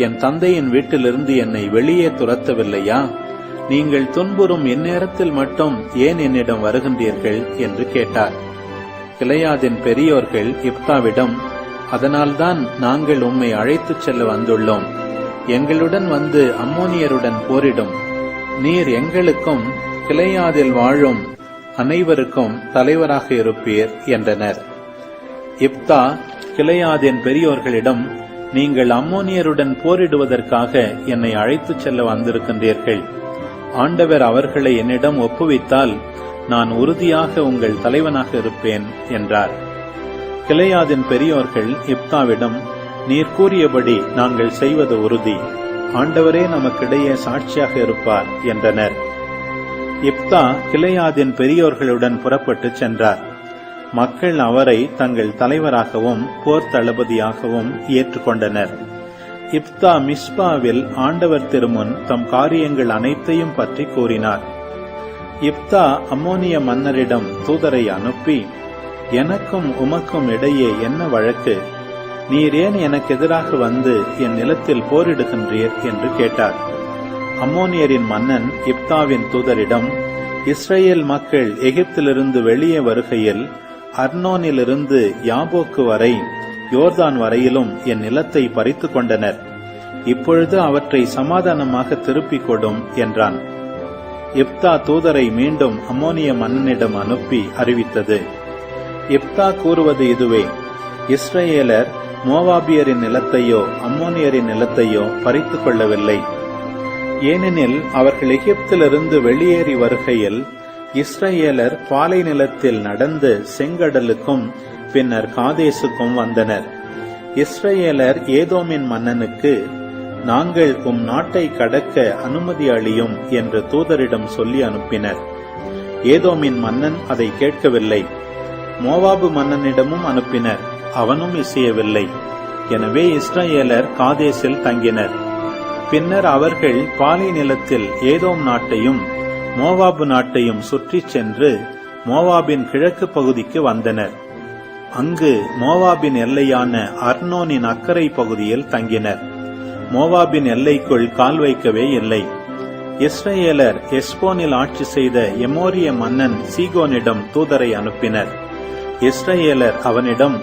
என் தந்தையின் வீட்டிலிருந்து என்னை வெளியே துரத்தவில்லையா? நீங்கள் துன்புறும் இந்நேரத்தில் மட்டும் ஏன் என்னிடம் வருகின்றீர்கள் என்று கேட்டார். கிளையாதின் பெரியோர்கள் யெப்தாவிடம், அதனால்தான் நாங்கள் உம்மை அழைத்துச் செல்ல வந்துள்ளோம். எங்களுடன் வந்து அம்மோனியருடன் போரிடும். நீர் எங்களுக்கும் கிளையாதில் வாழும் அனைவருக்கும் தலைவராக இருப்பீர் என்றனர். யெப்தா கிளையாதின் பெரியோர்களிடம், நீங்கள் அம்மோனியருடன் போரிடுவதற்காக என்னை அழைத்துச் செல்ல வந்திருக்கின்றீர்கள். ஆண்டவர் அவர்களை என்னிடம் ஒப்புவித்தால் நான் உறுதியாக உங்கள் தலைவனாக இருப்பேன் என்றார். கிளையாதின் பெரியோர்கள் யெப்தாவிடம், நீர் கூறியபடி நாங்கள் செய்வது உறுதி, ஆண்டவரே நமக்கிடையே சாட்சியாக இருப்பார் என்றனர். யெப்தா கிளையாதின் பெரியோர்களுடன் புறப்பட்டு சென்றார். மக்கள் அவரை தங்கள் தலைவராகவும் போர் தளபதியாகவும் ஏற்றுக்கொண்டனர். யெப்தா மிஸ்பாவில் ஆண்டவர் திருமுன் தம் காரியங்கள் அனைத்தையும் பற்றி கூறினார். யெப்தா அம்மோனிய மன்னரிடம் தூதரை அனுப்பி, எனக்கும் உமக்கும் இடையே என்ன வழக்கு? நீர் ஏன் எனக்கு எதிராக வந்து என் நிலத்தில் போரிடுகின்றீர் என்று கேட்டார். அம்மோனியரின் மன்னன் யெப்தாவின் தூதரிடம், இஸ்ரேல் மக்கள் எகிப்திலிருந்து வெளியே வருகையில் அர்னோனிலிருந்து யாபோக்கு வரை யோர்தான் வரையிலும் என் நிலத்தை பறித்து கொண்டனர். இப்பொழுது அவற்றை சமாதானமாக திருப்பிக் கொடும் என்றான். யெப்தா தூதரை மீண்டும் அம்மோனிய மன்னனிடம் அனுப்பி அறிவித்தது. யெப்தா கூறுவது இதுவே, இஸ்ரேலர் மோவாபியரின் நிலத்தையோ அம்மோனியரின் நிலத்தையோ பறித்து கொள்ளவில்லை. ஏனெனில் அவர்கள் எகிப்திலிருந்து வெளியேறி வருகையில் இஸ்ரேலர் பாலை நிலத்தில் நடந்து செங்கடலுக்கும் பின்னர் காதேசுக்கும் வந்தனர். இஸ்ரேலர் ஏதோமின் மன்னனுக்கு, நாங்கள் உம் நாட்டை கடக்க அனுமதி அளியும் என்று தூதரிடம் சொல்லி அனுப்பினர். ஏதோமின் மன்னன் அதை கேட்கவில்லை. மோவாபு மன்னனிடமும் அனுப்பினர், அவனும் இசையவில்லை. எனவே இஸ்ரேலர் காதேசில் தங்கினர். பின்னர் அவர்கள் பாலை நிலத்தில் ஏதோம் நாட்டையும் மோவாபு நாட்டையும் சுற்றி சென்று மோவாபின் கிழக்கு பகுதிக்கு வந்தனர். அங்கு மோவாபின் எல்லையான அர்னோனின் அக்கரை பகுதியில் தங்கினர். மோவாபின் எல்லைக்குள் கால் வைக்கவே இல்லை. இஸ்ரவேலர் எஸ்போனில் ஆட்சி செய்த எமோரிய மன்னன் சீகோனிடம் தூதரை அனுப்பினர். இஸ்ரவேலர் அவனிடம்,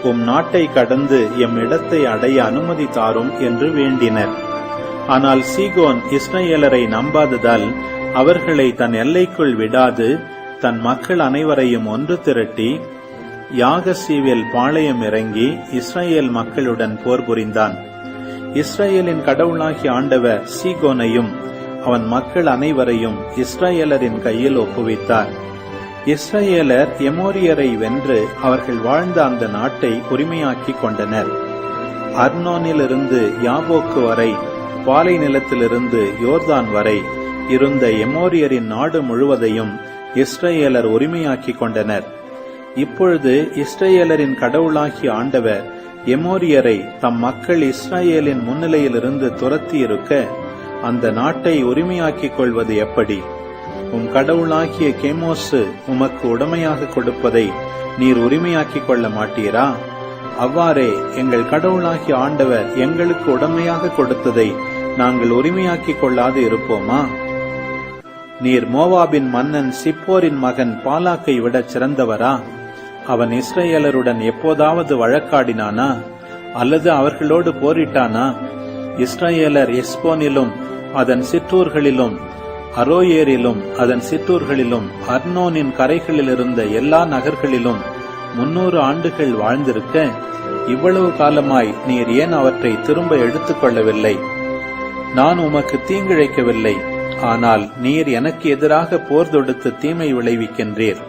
உம் நாட்டை கடந்து எம் இடத்தை அடைய அனுமதி தாரும் என்று வேண்டினர். ஆனால் சீகோன் இஸ்ரவேலரை நம்பாததால் அவர்களை தன் எல்லைக்குள் விடாது தன் மக்கள் அனைவரையும் ஒன்று திரட்டி யாகசீவில் பாளையம் இறங்கி இஸ்ரவேல் மக்களுடன் போர் புரிந்தான். இஸ்ரவேலின் கடவுளாகிய ஆண்டவர் சீகோனையும் அவன் மக்கள் அனைவரையும் இஸ்ரவேலரின் கையில் ஒப்புவித்தார். இஸ்ரவேலர் எமோரியரை வென்று அவர்கள் வாழ்ந்த அந்த நாட்டை உரிமையாக்கிக் கொண்டனர். அர்னோனிலிருந்து யாபோக்கு வரை, பாலை நிலத்திலிருந்து யோர்தான் வரை இருந்த எமோரியரின் நாடு முழுவதையும் இஸ்ரவேலர் உரிமையாக்கிக் கொண்டனர். இப்பொழுது இஸ்ரவேலரின் கடவுளாகிய ஆண்டவர் எமோரியரை தம் மக்கள் இஸ்ரவேலின் முன்னிலையிலிருந்து துரத்தி இருக்க அந்த நாட்டை உரிமையாக்கிக் கொள்வது எப்படி? உம் கடவுளாகிய கேமோசு உமக்கு உடமையாக கொடுப்பதை நீர் உரிமையாக்கிக் கொள்ள மாட்டீரா? அவ்வாறே எங்கள் கடவுளாகிய ஆண்டவர் எங்களுக்கு உடமையாக கொடுத்ததை நாங்கள் உரிமையாக்கிக் கொள்ளாது இருப்போமா? நீர் மோவாபின் மன்னன் சிப்போரின் மகன் பாலாக்கை விட சிறந்தவரா? அவன் இஸ்ரவேலருடன் எப்போதாவது வழக்காடினானா அல்லது அவர்களோடு போரிட்டானா? இஸ்ரவேலர் எஸ்போனிலும் அதன் சிற்றூர்களிலும், அரோயேரிலும் அதன் சிற்றூர்களிலும், அர்னோனின் கரைகளில் இருந்த எல்லா நகர்களிலும் 300 ஆண்டுகள் வாழ்ந்திருக்க இவ்வளவு காலமாய் நீர் ஏன் அவற்றை திரும்ப எடுத்துக்கொள்ளவில்லை? நான் உமக்கு தீங்கிழைக்கவில்லை, ஆனால் நீர் எனக்கு எதிராக போர் தொடுத்து தீமை விளைவிக்கின்றீர்.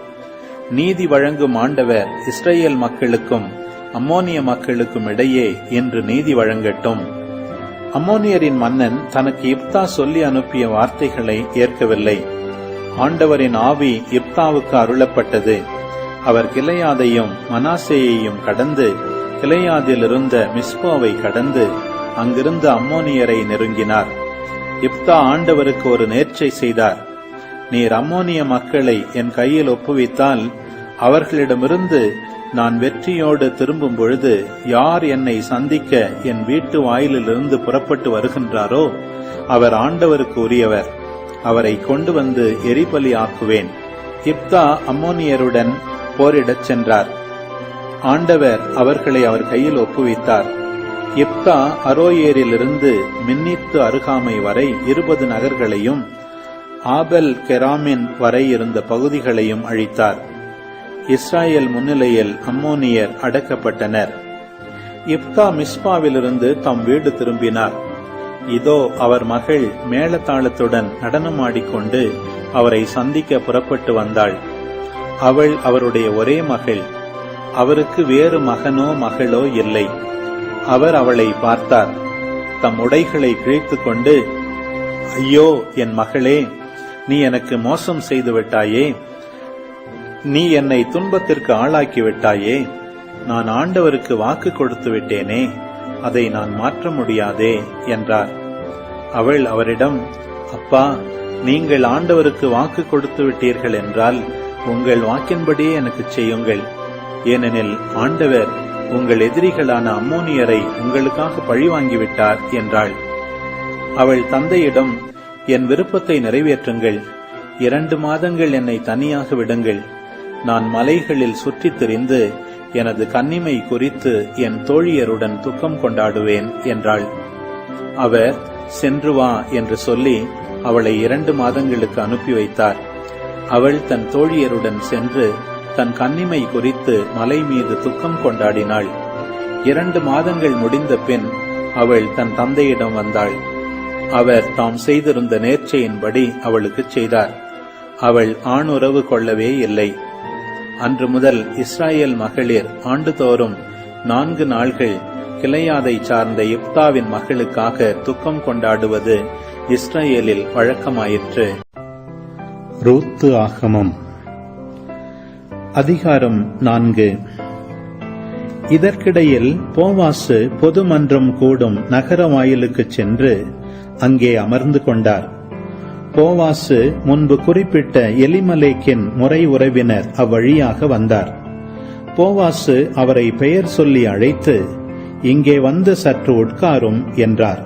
நீதி வழங்கும் ஆண்டவர் இஸ்ரவேல் மக்களுக்கும் அம்மோனிய மக்களுக்கும் இடையே இன்று நீதி வழங்கட்டும். அம்மோனியரின் மன்னன் தனக்கு இப்தா சொல்லி அனுப்பிய வார்த்தைகளை ஏற்கவில்லை. ஆண்டவரின் ஆவி இப்தாவுக்கு அருளப்பட்டது. அவர் கிளையாதையும் மனாசேயையும் கடந்து கிளையாதில் இருந்த மிஸ்பாவை கடந்து அங்கிருந்த அம்மோனியரை நெருங்கினார். இப்தா ஆண்டவருக்கு ஒரு நேர்ச்சை செய்தார். நீர் அம்மோனிய மக்களை என் கையில் ஒப்புவித்தால் அவர்களிடமிருந்து நான் வெற்றியோடு திரும்பும் பொழுது யார் என்னை சந்திக்க என் வீட்டு வாயிலிருந்து புறப்பட்டு வருகின்றாரோ அவர் ஆண்டவருக்கு உரியவர். அவரை கொண்டு வந்து எரிபலி ஆக்குவேன். இப்தா அம்மோனியருடன் போரிடச் சென்றார். ஆண்டவர் அவர்களை அவர் கையில் ஒப்புவித்தார். இப்தா அரோயேரிலிருந்து மின்னித்து அருகாமை வரை 20 நகர்களையும் ஆபெல் கெராமின் வரை இருந்த பகுதிகளையும் அழித்தார். இஸ்ரவேல் முன்னிலையில் அம்மோனியர் அடக்கப்பட்டனர். இப்தா மிஸ்பாவிலிருந்து தம் வீடு திரும்பினார். இதோ அவர் மகள் மேளதாளத்துடன் நடனமாடிக்கொண்டு அவரை சந்திக்க புறப்பட்டு வந்தாள். அவள் அவருடைய ஒரே மகள். அவருக்கு வேறு மகனோ மகளோ இல்லை. அவர் அவளை பார்த்தார். தம் உடைகளை கிழித்துக் கொண்டு, ஐயோ என் மகளே, நீ எனக்கு மோசம் செய்து விட்டாயே, நீ என்னை துன்பத்திற்கு ஆளாக்கி விட்டாயே. நான் ஆண்டவருக்கு வாக்கு கொடுத்து விட்டேனே, அதை நான் மாற்ற முடியாதே என்றார். அவள் அவரிடம், அப்பா, நீங்கள் ஆண்டவருக்கு வாக்கு கொடுத்து விட்டீர்கள் என்றால் உங்கள் வாக்கின்படியே எனக்கு செய்யுங்கள். ஏனெனில் ஆண்டவர் உங்கள் எதிரிகளான அம்மோனியரை உங்களுக்காக பழிவாங்கிவிட்டார் என்றாள். அவள் தந்தையிடம், என் விருப்பத்தை நிறைவேற்றுங்கள். 2 மாதங்கள் என்னை தனியாக விடுங்கள். நான் மலைகளில் சுற்றித் திரிந்து எனது கன்னிமை குறித்து என் தோழியருடன் துக்கம் கொண்டாடுவேன் என்றாள். அவர், சென்று வா என்று சொல்லி அவளை 2 மாதங்களுக்கு அனுப்பி வைத்தார். அவள் தன் தோழியருடன் சென்று தன் கன்னிமை குறித்து மலை மீது துக்கம் கொண்டாடினாள். 2 மாதங்கள் முடிந்த பின் அவள் தன் தந்தையிடம் வந்தாள். அவர் தாம் செய்திருந்த நேர்ச்சையின்படி அவளுக்கு செய்தார். அவள் ஆணுறவு கொள்ளவே இல்லை. அன்று முதல் இஸ்ரவேல் மகளிர் ஆண்டுதோறும் 4 நாள்கள் கிளையாதை சார்ந்த இப்தாவின் மகளுக்காக துக்கம் கொண்டாடுவது இஸ்ரவேலில் வழக்கமாயிற்று. ரூத்து ஆகமம் அதிகாரம் 4. இதற்கிடையில் போவாசு பொதுமன்றம் கூடும் நகர வாயிலுக்கு சென்று அங்கே அமர்ந்து கொண்டார். போவாசு முன்பு குறிப்பிட்ட எலிமலேக்கின் முறை உறவினர் அவ்வழியாக வந்தார். போவாசு அவரை பெயர் சொல்லி அழைத்து, இங்கே வந்து சற்று உட்காரும் என்றார்.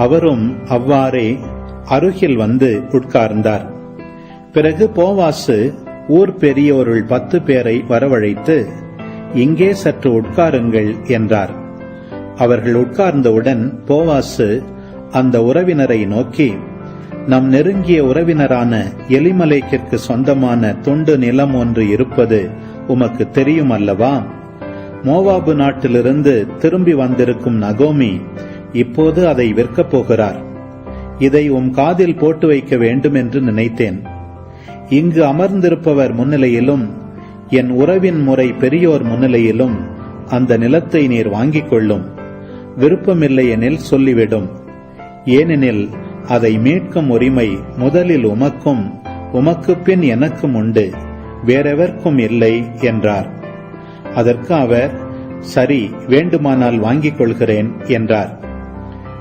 அவரும் அவ்வாறே அருகில் வந்து உட்கார்ந்தார். பிறகு போவாசு ஊர் பெரியோருள் 10 பேரை வரவழைத்து, இங்கே சற்று உட்காருங்கள் என்றார். அவர்கள் உட்கார்ந்தவுடன் போவாசு அந்த உறவினரை நோக்கி, நம் நெருங்கிய உறவினரான எலிமலேக்கிற்கு சொந்தமான துண்டு நிலம் ஒன்று இருப்பது உமக்கு தெரியும் அல்லவா? மோவாபு நாட்டிலிருந்து திரும்பி வந்திருக்கும் நகோமி இப்போது அதை விற்கப் போகிறார். இதை காதில் போட்டு வைக்க வேண்டும் என்று நினைத்தேன். இங்கு அமர்ந்திருப்பவர் முன்னிலையிலும் என் உறவின் முறை பெரியோர் முன்னிலையிலும் அந்த நிலத்தை நீர் வாங்கிக் கொள்ளும். விருப்பமில்லை எனில் சொல்லிவிடும். ஏனெனில் அதை மீட்கும் உரிமை முதலில் உமக்கும் உமக்கு பின் எனக்கும் உண்டு, வேறெவர்க்கும் இல்லை என்றார். அதற்கு அவர், சரி, வேண்டுமானால் வாங்கிக் கொள்கிறேன் என்றார்.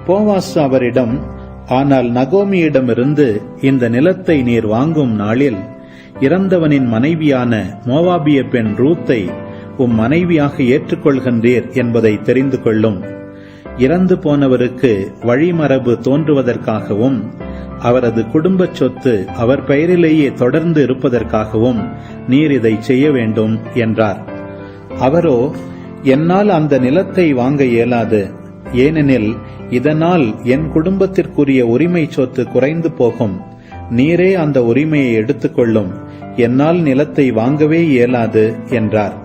போவாசு அவரிடம், ஆனால் நகோமியிடமிருந்து இந்த நிலத்தை நீர் வாங்கும் நாளில் இறந்தவனின் மனைவியான மோவாபிய பெண் ரூத்தை மனைவியாக ஏற்றுக்கொள்கின்றீர் என்பதை தெரிந்து கொள்ளும். இறந்து போனவருக்கு வழிமரபு தோன்றுவதற்காகவும் அவரது குடும்ப சொத்து அவர் பெயரிலேயே தொடர்ந்து இருப்பதற்காகவும் நீர் இதை செய்ய வேண்டும் என்றார். அவரோ, என்னால் அந்த நிலத்தை வாங்க இயலாது. ஏனெனில் இதனால் என் குடும்பத்திற்குரிய உரிமை சொத்து குறைந்து போகும். நீரே அந்த உரிமையை எடுத்துக்கொள்ளும். என்னால் நிலத்தை வாங்கவே இயலாது என்றார்.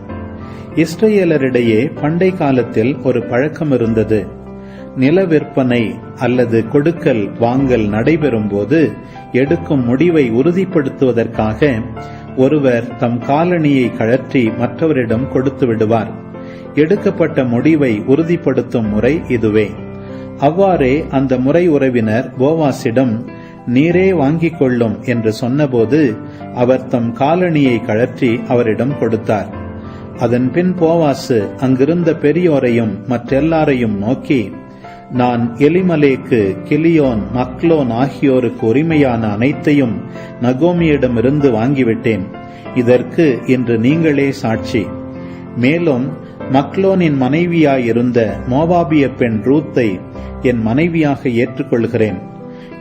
இஸ்ரேலரிடையே பண்டை காலத்தில் ஒரு பழக்கம் இருந்தது. நில விற்பனை அல்லது கொடுக்கல் வாங்கல் நடைபெறும் போது எடுக்கும் முடிவை உறுதிப்படுத்துவதற்காக ஒருவர் தம் காலணியை கழற்றி மற்றவரிடம் கொடுத்து விடுவார். எடுக்கப்பட்ட முடிவை உறுதிப்படுத்தும் முறை இதுவே. அவ்வாறே அந்த முறை உறவினர் போவாசிடம், நீரே வாங்கிக் கொள்ளும் என்று சொன்னபோது அவர் தம் காலணியை கழற்றி அவரிடம் கொடுத்தார். அதன் பின் போவாசு அங்கிருந்த பெரியோரையும் மற்றெல்லாரையும் நோக்கி, நான் எலிமலேக்கு, கிலியோன், மக்லோன் ஆகியோருக்கு உரிமையான அனைத்தையும் நகோமியிடமிருந்து வாங்கிவிட்டேன். இதற்கு இன்று நீங்களே சாட்சி. மேலும் மக்லோனின் மனைவியாயிருந்த மோவாபிய பெண் ரூத்தை என் மனைவியாக ஏற்றுக்கொள்கிறேன்.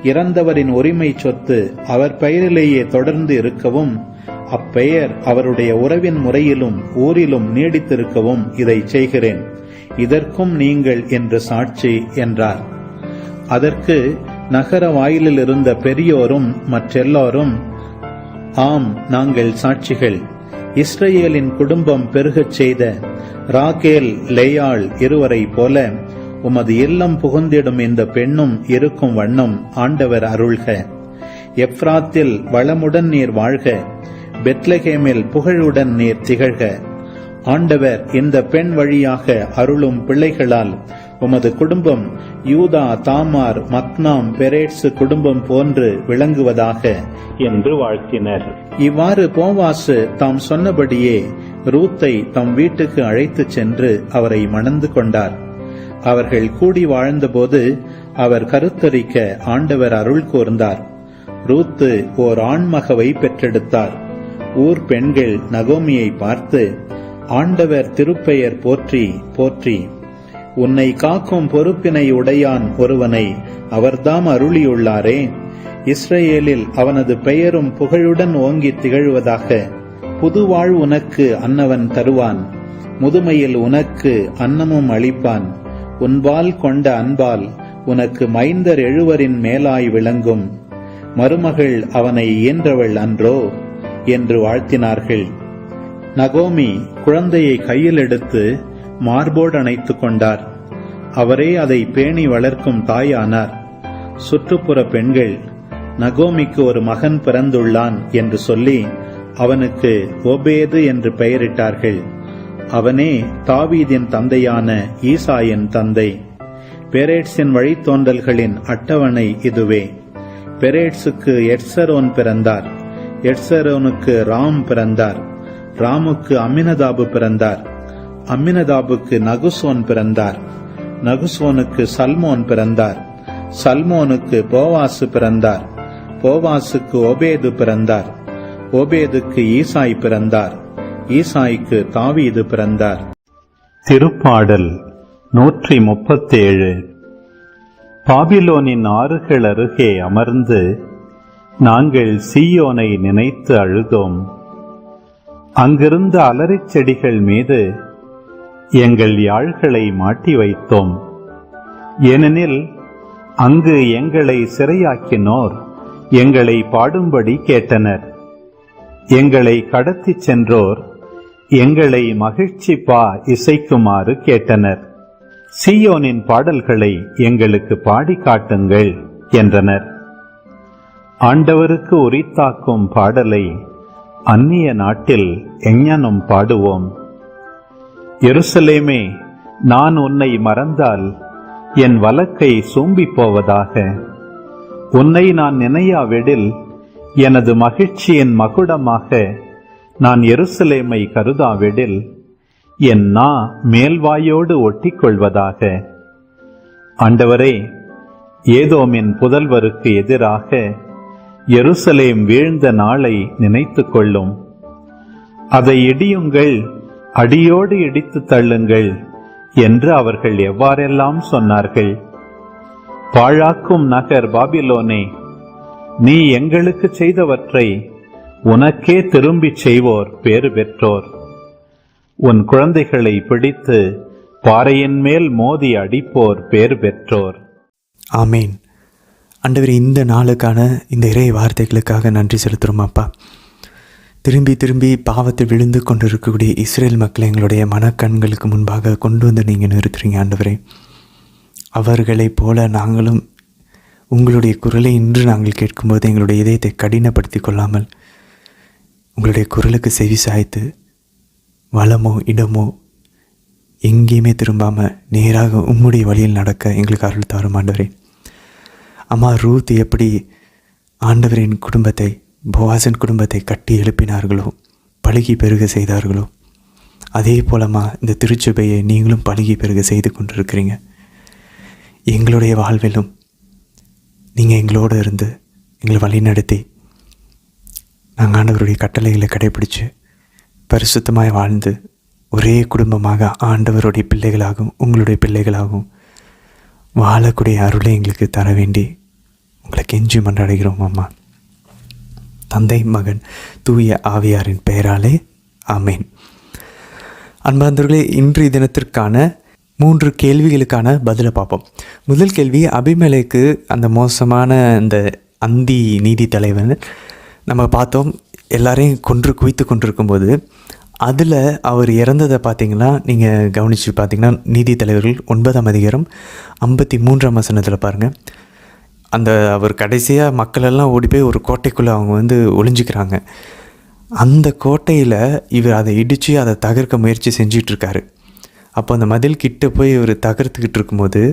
இறந்தவரின் உரிமை சொத்து அவர் பெயரிலேயே தொடர்ந்து இருக்கவும், அப்பெயர் அவருடைய உறவின் முறையிலும் ஊரிலும் நீடித்திருக்கவும் இதை செய்கிறேன். இதற்கும் நீங்கள் என்று சாட்சி என்றார். அதற்கு நகர வாயிலில் இருந்த பெரியோரும் மற்றெல்லோரும், ஆம், நாங்கள் சாட்சிகள். இஸ்ரேலின் குடும்பம் பெருகச் செய்த ராகேல், லேயாள் இருவரை போல உமது இல்லம் புகுந்திடும் இந்த பெண்ணும் இருக்கும் வண்ணம் ஆண்டவர் அருள்க. எப்ராத்தில் வளமுடன் நீர் வாழ்க. பெத்லகேமில் புகழுடன் நீர் திகழ்க. ஆண்டவர் இந்த பெண் வழியாக அருளும் பிள்ளைகளால் உமது குடும்பம் யூதா, தாமார், மக்னாம், பெரேட்சு குடும்பம் போன்று விளங்குவதாக என்று வாழ்த்தினர். இவ்வாறு போவாசு தாம் சொன்னபடியே ரூத்தை தம் வீட்டுக்கு அழைத்துச் சென்று அவரை மணந்து கொண்டார். அவர்கள் கூடி வாழ்ந்தபோது அவர் கருத்தரிக்க ஆண்டவர் அருள் கூர்ந்தார். ரூத்து ஓர் ஆண்மகவை பெற்றெடுத்தார். ஊர் பெண்கள் நகோமியை பார்த்து, ஆண்டவர் திருப்பெயர் போற்றி போற்றி, உன்னை காக்கும் பொறுப்பினை உடையான் ஒருவனை அவர்தாம் அருளியுள்ளாரே. இஸ்ரேலில் அவனது பெயரும் புகழுடன் ஓங்கி திகழ்வதாக. புதுவாழ் உனக்கு அன்னவன் தருவான். முதுமையில் உனக்கு அன்னமும் அளிப்பான். உன்பால் கொண்ட அன்பால் உனக்கு மைந்தர் 70 மேலாய் விளங்கும். மருமகள் அவனை ஈன்றவள் அன்றோ என்று வாழ்த்தினார்கள். நகோமி குழந்தையை கையில் எடுத்து மார்போடு அணைத்துக் கொண்டார். அவரே அதை பேணி வளர்க்கும் தாயானார். சுற்றுப்புற பெண்கள், நகோமிக்கு ஒரு மகன் பிறந்துள்ளான் என்று சொல்லி அவனுக்கு ஓபேது என்று பெயரிட்டார்கள். அவனே தாவீதின் தந்தையான ஈசாயின் தந்தை. பெரேட்ஸின் வழித்தோன்றல்களின் அட்டவணை இதுவே. பெரேட்ஸுக்கு எட்சரோன் பிறந்தார். எட்சரோனுக்கு ராம் பிறந்தார். ராமுக்கு அம்மினதாபு பிறந்தார். அம்மினதாபுக்கு நகுசோன் பிறந்தார். நகுசோனுக்கு சல்மோன் பிறந்தார். சல்மோனுக்கு போவாசு பிறந்தார். போவாசுக்கு ஓபேது பிறந்தார். ஓபேதுக்கு ஈசாய் பிறந்தார். ஈசாய்க்கு தாவீது பிறந்தார். திருப்பாடல் 137. பாபிலோனின் ஆறுகள் அருகே அமர்ந்து நாங்கள் சீயோனை நினைத்து அழுதோம். அங்கிருந்த அலரிச் செடிகள் மீது எங்கள் யாழ்களை மாட்டி வைத்தோம். ஏனெனில் அங்கு எங்களை சிறையாக்கினோர் எங்களை பாடும்படி கேட்டனர். எங்களை கடத்திச் சென்றோர் எங்களை மகிழ்ச்சி இசைக்குமாறு கேட்டனர். சீயோனின் பாடல்களை எங்களுக்கு பாடி காட்டுங்கள் என்றனர். ஆண்டவருக்கு உரித்தாக்கும் பாடலை அந்நிய நாட்டில் எஞ்ஞானம் பாடுவோம். எருசலேமே, நான் உன்னை மறந்தால் என் வலக்கை சோம்பி போவதாக. உன்னை நான் நினையாவிடில் எனது மகிழ்ச்சியின் மகுடமாக நான் எருசலேமை கருதாவிடில் என் நா மேல்வாயோடு ஒட்டிக்கொள்வதாக. ஆண்டவரே, ஏதோமின் புதல்வருக்கு எதிராக எருசலேம் வீழ்ந்த நாளை நினைத்து கொள்ளும். அதை இடியுங்கள், அடியோடு இடித்து தள்ளுங்கள் என்று அவர்கள் எவ்வாறெல்லாம் சொன்னார்கள். பாழாக்கும் நகர் பாபிலோனே, நீ எங்களுக்கு செய்தவற்றை உனக்கே திரும்பிச் செய்வோர் பேறு பெற்றோர். உன் குழந்தைகளை பிடித்து பாறையின் மேல் மோதி அடிப்போர் பேறு பெற்றோர். ஆமேன். ஆண்டவரே, இந்த நாளுக்கான இந்த இறை வார்த்தைகளுக்காக நன்றி செலுத்துகிறோம் அப்பா. திரும்பி திரும்பி பாவத்தில் விழுந்து கொண்டு இருக்கக்கூடிய இஸ்ரேல் மக்களை எங்களுடைய மனக்கண்களுக்கு முன்பாக கொண்டு வந்து நீங்கள் நிறுத்துறீங்க ஆண்டவரே. அவர்களைப் போல நாங்களும் உங்களுடைய குரலை இன்று நாங்கள் கேட்கும்போது எங்களுடைய இதயத்தை கடினப்படுத்தி கொள்ளாமல் உங்களுடைய குரலுக்கு செவி சாய்த்து வளமோ இடமோ எங்கேயுமே திரும்பாமல் நேராக உம்முடைய வழியில் நடக்க எங்களுக்கு அருள் தாரும் ஆண்டவரே. அம்மா ரூத் எப்படி ஆண்டவரின் குடும்பத்தை, போவாசின் குடும்பத்தை கட்டி எழுப்பினார்களோ, பழுகி பெருக செய்தார்களோ, அதே போலமா இந்த திருச்சபையை நீங்களும் பழுகி பெருக செய்து கொண்டிருக்கிறீங்க. எங்களுடைய வாழ்விலும் நீங்கள் எங்களோடு இருந்து எங்களை வழிநடத்தி நாங்கள் ஆண்டவருடைய கட்டளைகளை கடைபிடித்து பரிசுத்தமாய் வாழ்ந்து ஒரே குடும்பமாக ஆண்டவருடைய பிள்ளைகளாகவும் உங்களுடைய பிள்ளைகளாகவும் வாழக்கூடிய அருளை எங்களுக்கு தர வேண்டி உங்களை கெஞ்சி மன்றாடுகிறோம் அம்மா. தந்தை, மகன், தூய ஆவியாரின் பெயராலே ஆமேன். அன்பார்ந்தவர்களே, இன்றைய தினத்திற்கான 3 கேள்விகளுக்கான பதிலை பார்ப்போம். முதல் கேள்வி, அபிமெலேக்கு அந்த மோசமான இந்த அந்தி நீதி தலைவன் நம்ம பார்த்தோம், எல்லாரையும் கொன்று குவித்து கொண்டிருக்கும்போது அதில் அவர் இறந்ததை பார்த்திங்கன்னா, நீங்கள் கவனித்து பார்த்திங்கன்னா நீதி தலைவர்கள் 9ஆம் அதிகாரம் 53ஆம் வசனத்தில் பாருங்கள். அந்த அவர் கடைசியாக மக்களெல்லாம் ஓடி போய் ஒரு கோட்டைக்குள்ளே அவங்க ஒளிஞ்சிக்கிறாங்க. அந்த கோட்டையில் இவர் அதை இடித்து அதை தகர்க்க முயற்சி செஞ்சிட்ருக்காரு. அப்போ அந்த மதில் கிட்ட போய் இவர் தகர்த்துக்கிட்டு இருக்கும்போது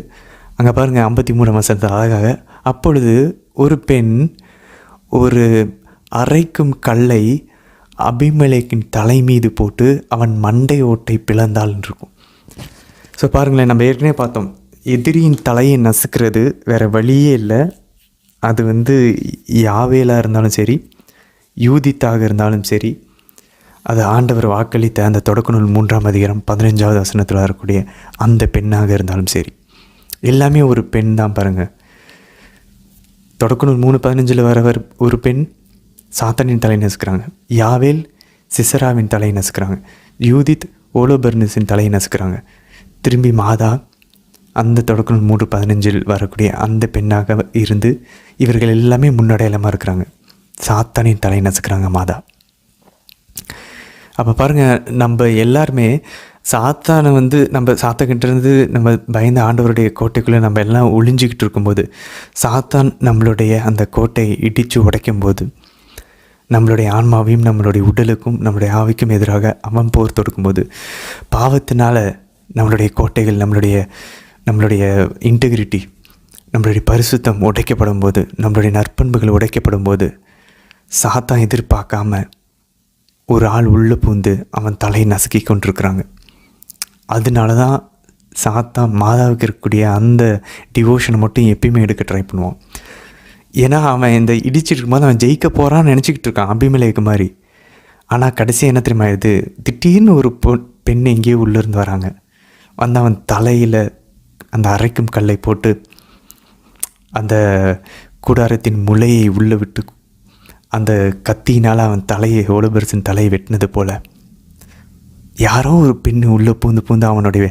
அங்கே பாருங்கள் 53ஆம் வசனத்தில் அழகாக, அப்பொழுது ஒரு பெண் ஒரு அரைக்கும் கல்லை அபிமெலேக்கின் தலை மீது போட்டு அவன் மண்டை ஓட்டை பிளந்தாள் இருக்கும். ஸோ பாருங்களேன், நம்ம ஏற்கனவே பார்த்தோம், எதிரியின் தலையை நசுக்கிறது வேறு வழியே இல்லை. அது யாவேலாக இருந்தாலும் சரி, யூதித்தாக இருந்தாலும் சரி, அது ஆண்டவர் வாக்களித்த அந்த தொடக்க நூல் 3ஆம் அதிகாரம் 15ஆவது வசனத்தில் வரக்கூடிய அந்த பெண்ணாக இருந்தாலும் சரி, எல்லாமே ஒரு பெண் தான். பாருங்கள், தொடக்க நூல் 3:15 வரவர் ஒரு பெண் சாத்தானின் தலை நசுக்கிறாங்க, யாவேல் சிசராவின் தலை நசுக்கிறாங்க, யூதித் ஓலோபர்னிஸின் தலையை நசுக்கிறாங்க. திரும்பி மாதா அந்த தொடக்க நூல் 3:15 வரக்கூடிய அந்த பெண்ணாக இருந்து இவர்கள் எல்லாமே முன்னடையாளமாக இருக்கிறாங்க. சாத்தானின் தலை நசுக்கிறாங்க மாதா. அப்போ பாருங்கள், நம்ம எல்லாருமே சாத்தானை நம்ம சாத்தான்கிட்டேருந்து நம்ம பயந்த ஆண்டவருடைய கோட்டைக்குள்ளே நம்ம எல்லாம் ஒளிஞ்சிக்கிட்டு இருக்கும்போது, சாத்தான் நம்மளுடைய அந்த கோட்டையை இடித்து உடைக்கும்போது நம்மளுடைய ஆன்மாவையும் நம்மளுடைய உடலுக்கும் நம்மளுடைய ஆவிக்கும் எதிராக அவன் போர் தொடுக்கும்போது, பாவத்தினால் நம்மளுடைய கோட்டைகள், நம்மளுடைய இன்டெகிரிட்டி, நம்மளுடைய பரிசுத்தம் உடைக்கப்படும் போது, நம்மளுடைய நற்பண்புகள் உடைக்கப்படும் போது, சாத்தான் எதிர்பார்க்காம ஒரு ஆள் உள்ளே பூந்து அவன் தலையை நசுக்கி கொண்டிருக்கிறாங்க. அதனால தான் சாத்தான் மாதாவுக்கு இருக்கக்கூடிய அந்த டிவோஷனை மட்டும் எப்பயுமே எடுக்க ட்ரை பண்ணுவான். ஏன்னா அவன் இந்த இடிச்சிட்டு இருக்கும்போது அவன் ஜெயிக்க போகிறான்னு நினச்சிக்கிட்டு இருக்கான் அபிமெலேக்கு மாதிரி. ஆனால் கடைசியாக என்ன தெரியுமா, இது திடீர்னு ஒரு பெண் எங்கேயோ உள்ளேருந்து வராங்க, அவன் தலையில் அந்த அரைக்கும் கல்லை போட்டு அந்த கூடாரத்தின் முளையை உள்ளே விட்டு அந்த கத்தியினால் அவன் தலையை ஓலபரிசின் தலையை வெட்டினது போல் யாரோ ஒரு பெண்ணு உள்ளே பூந்து அவனுடைய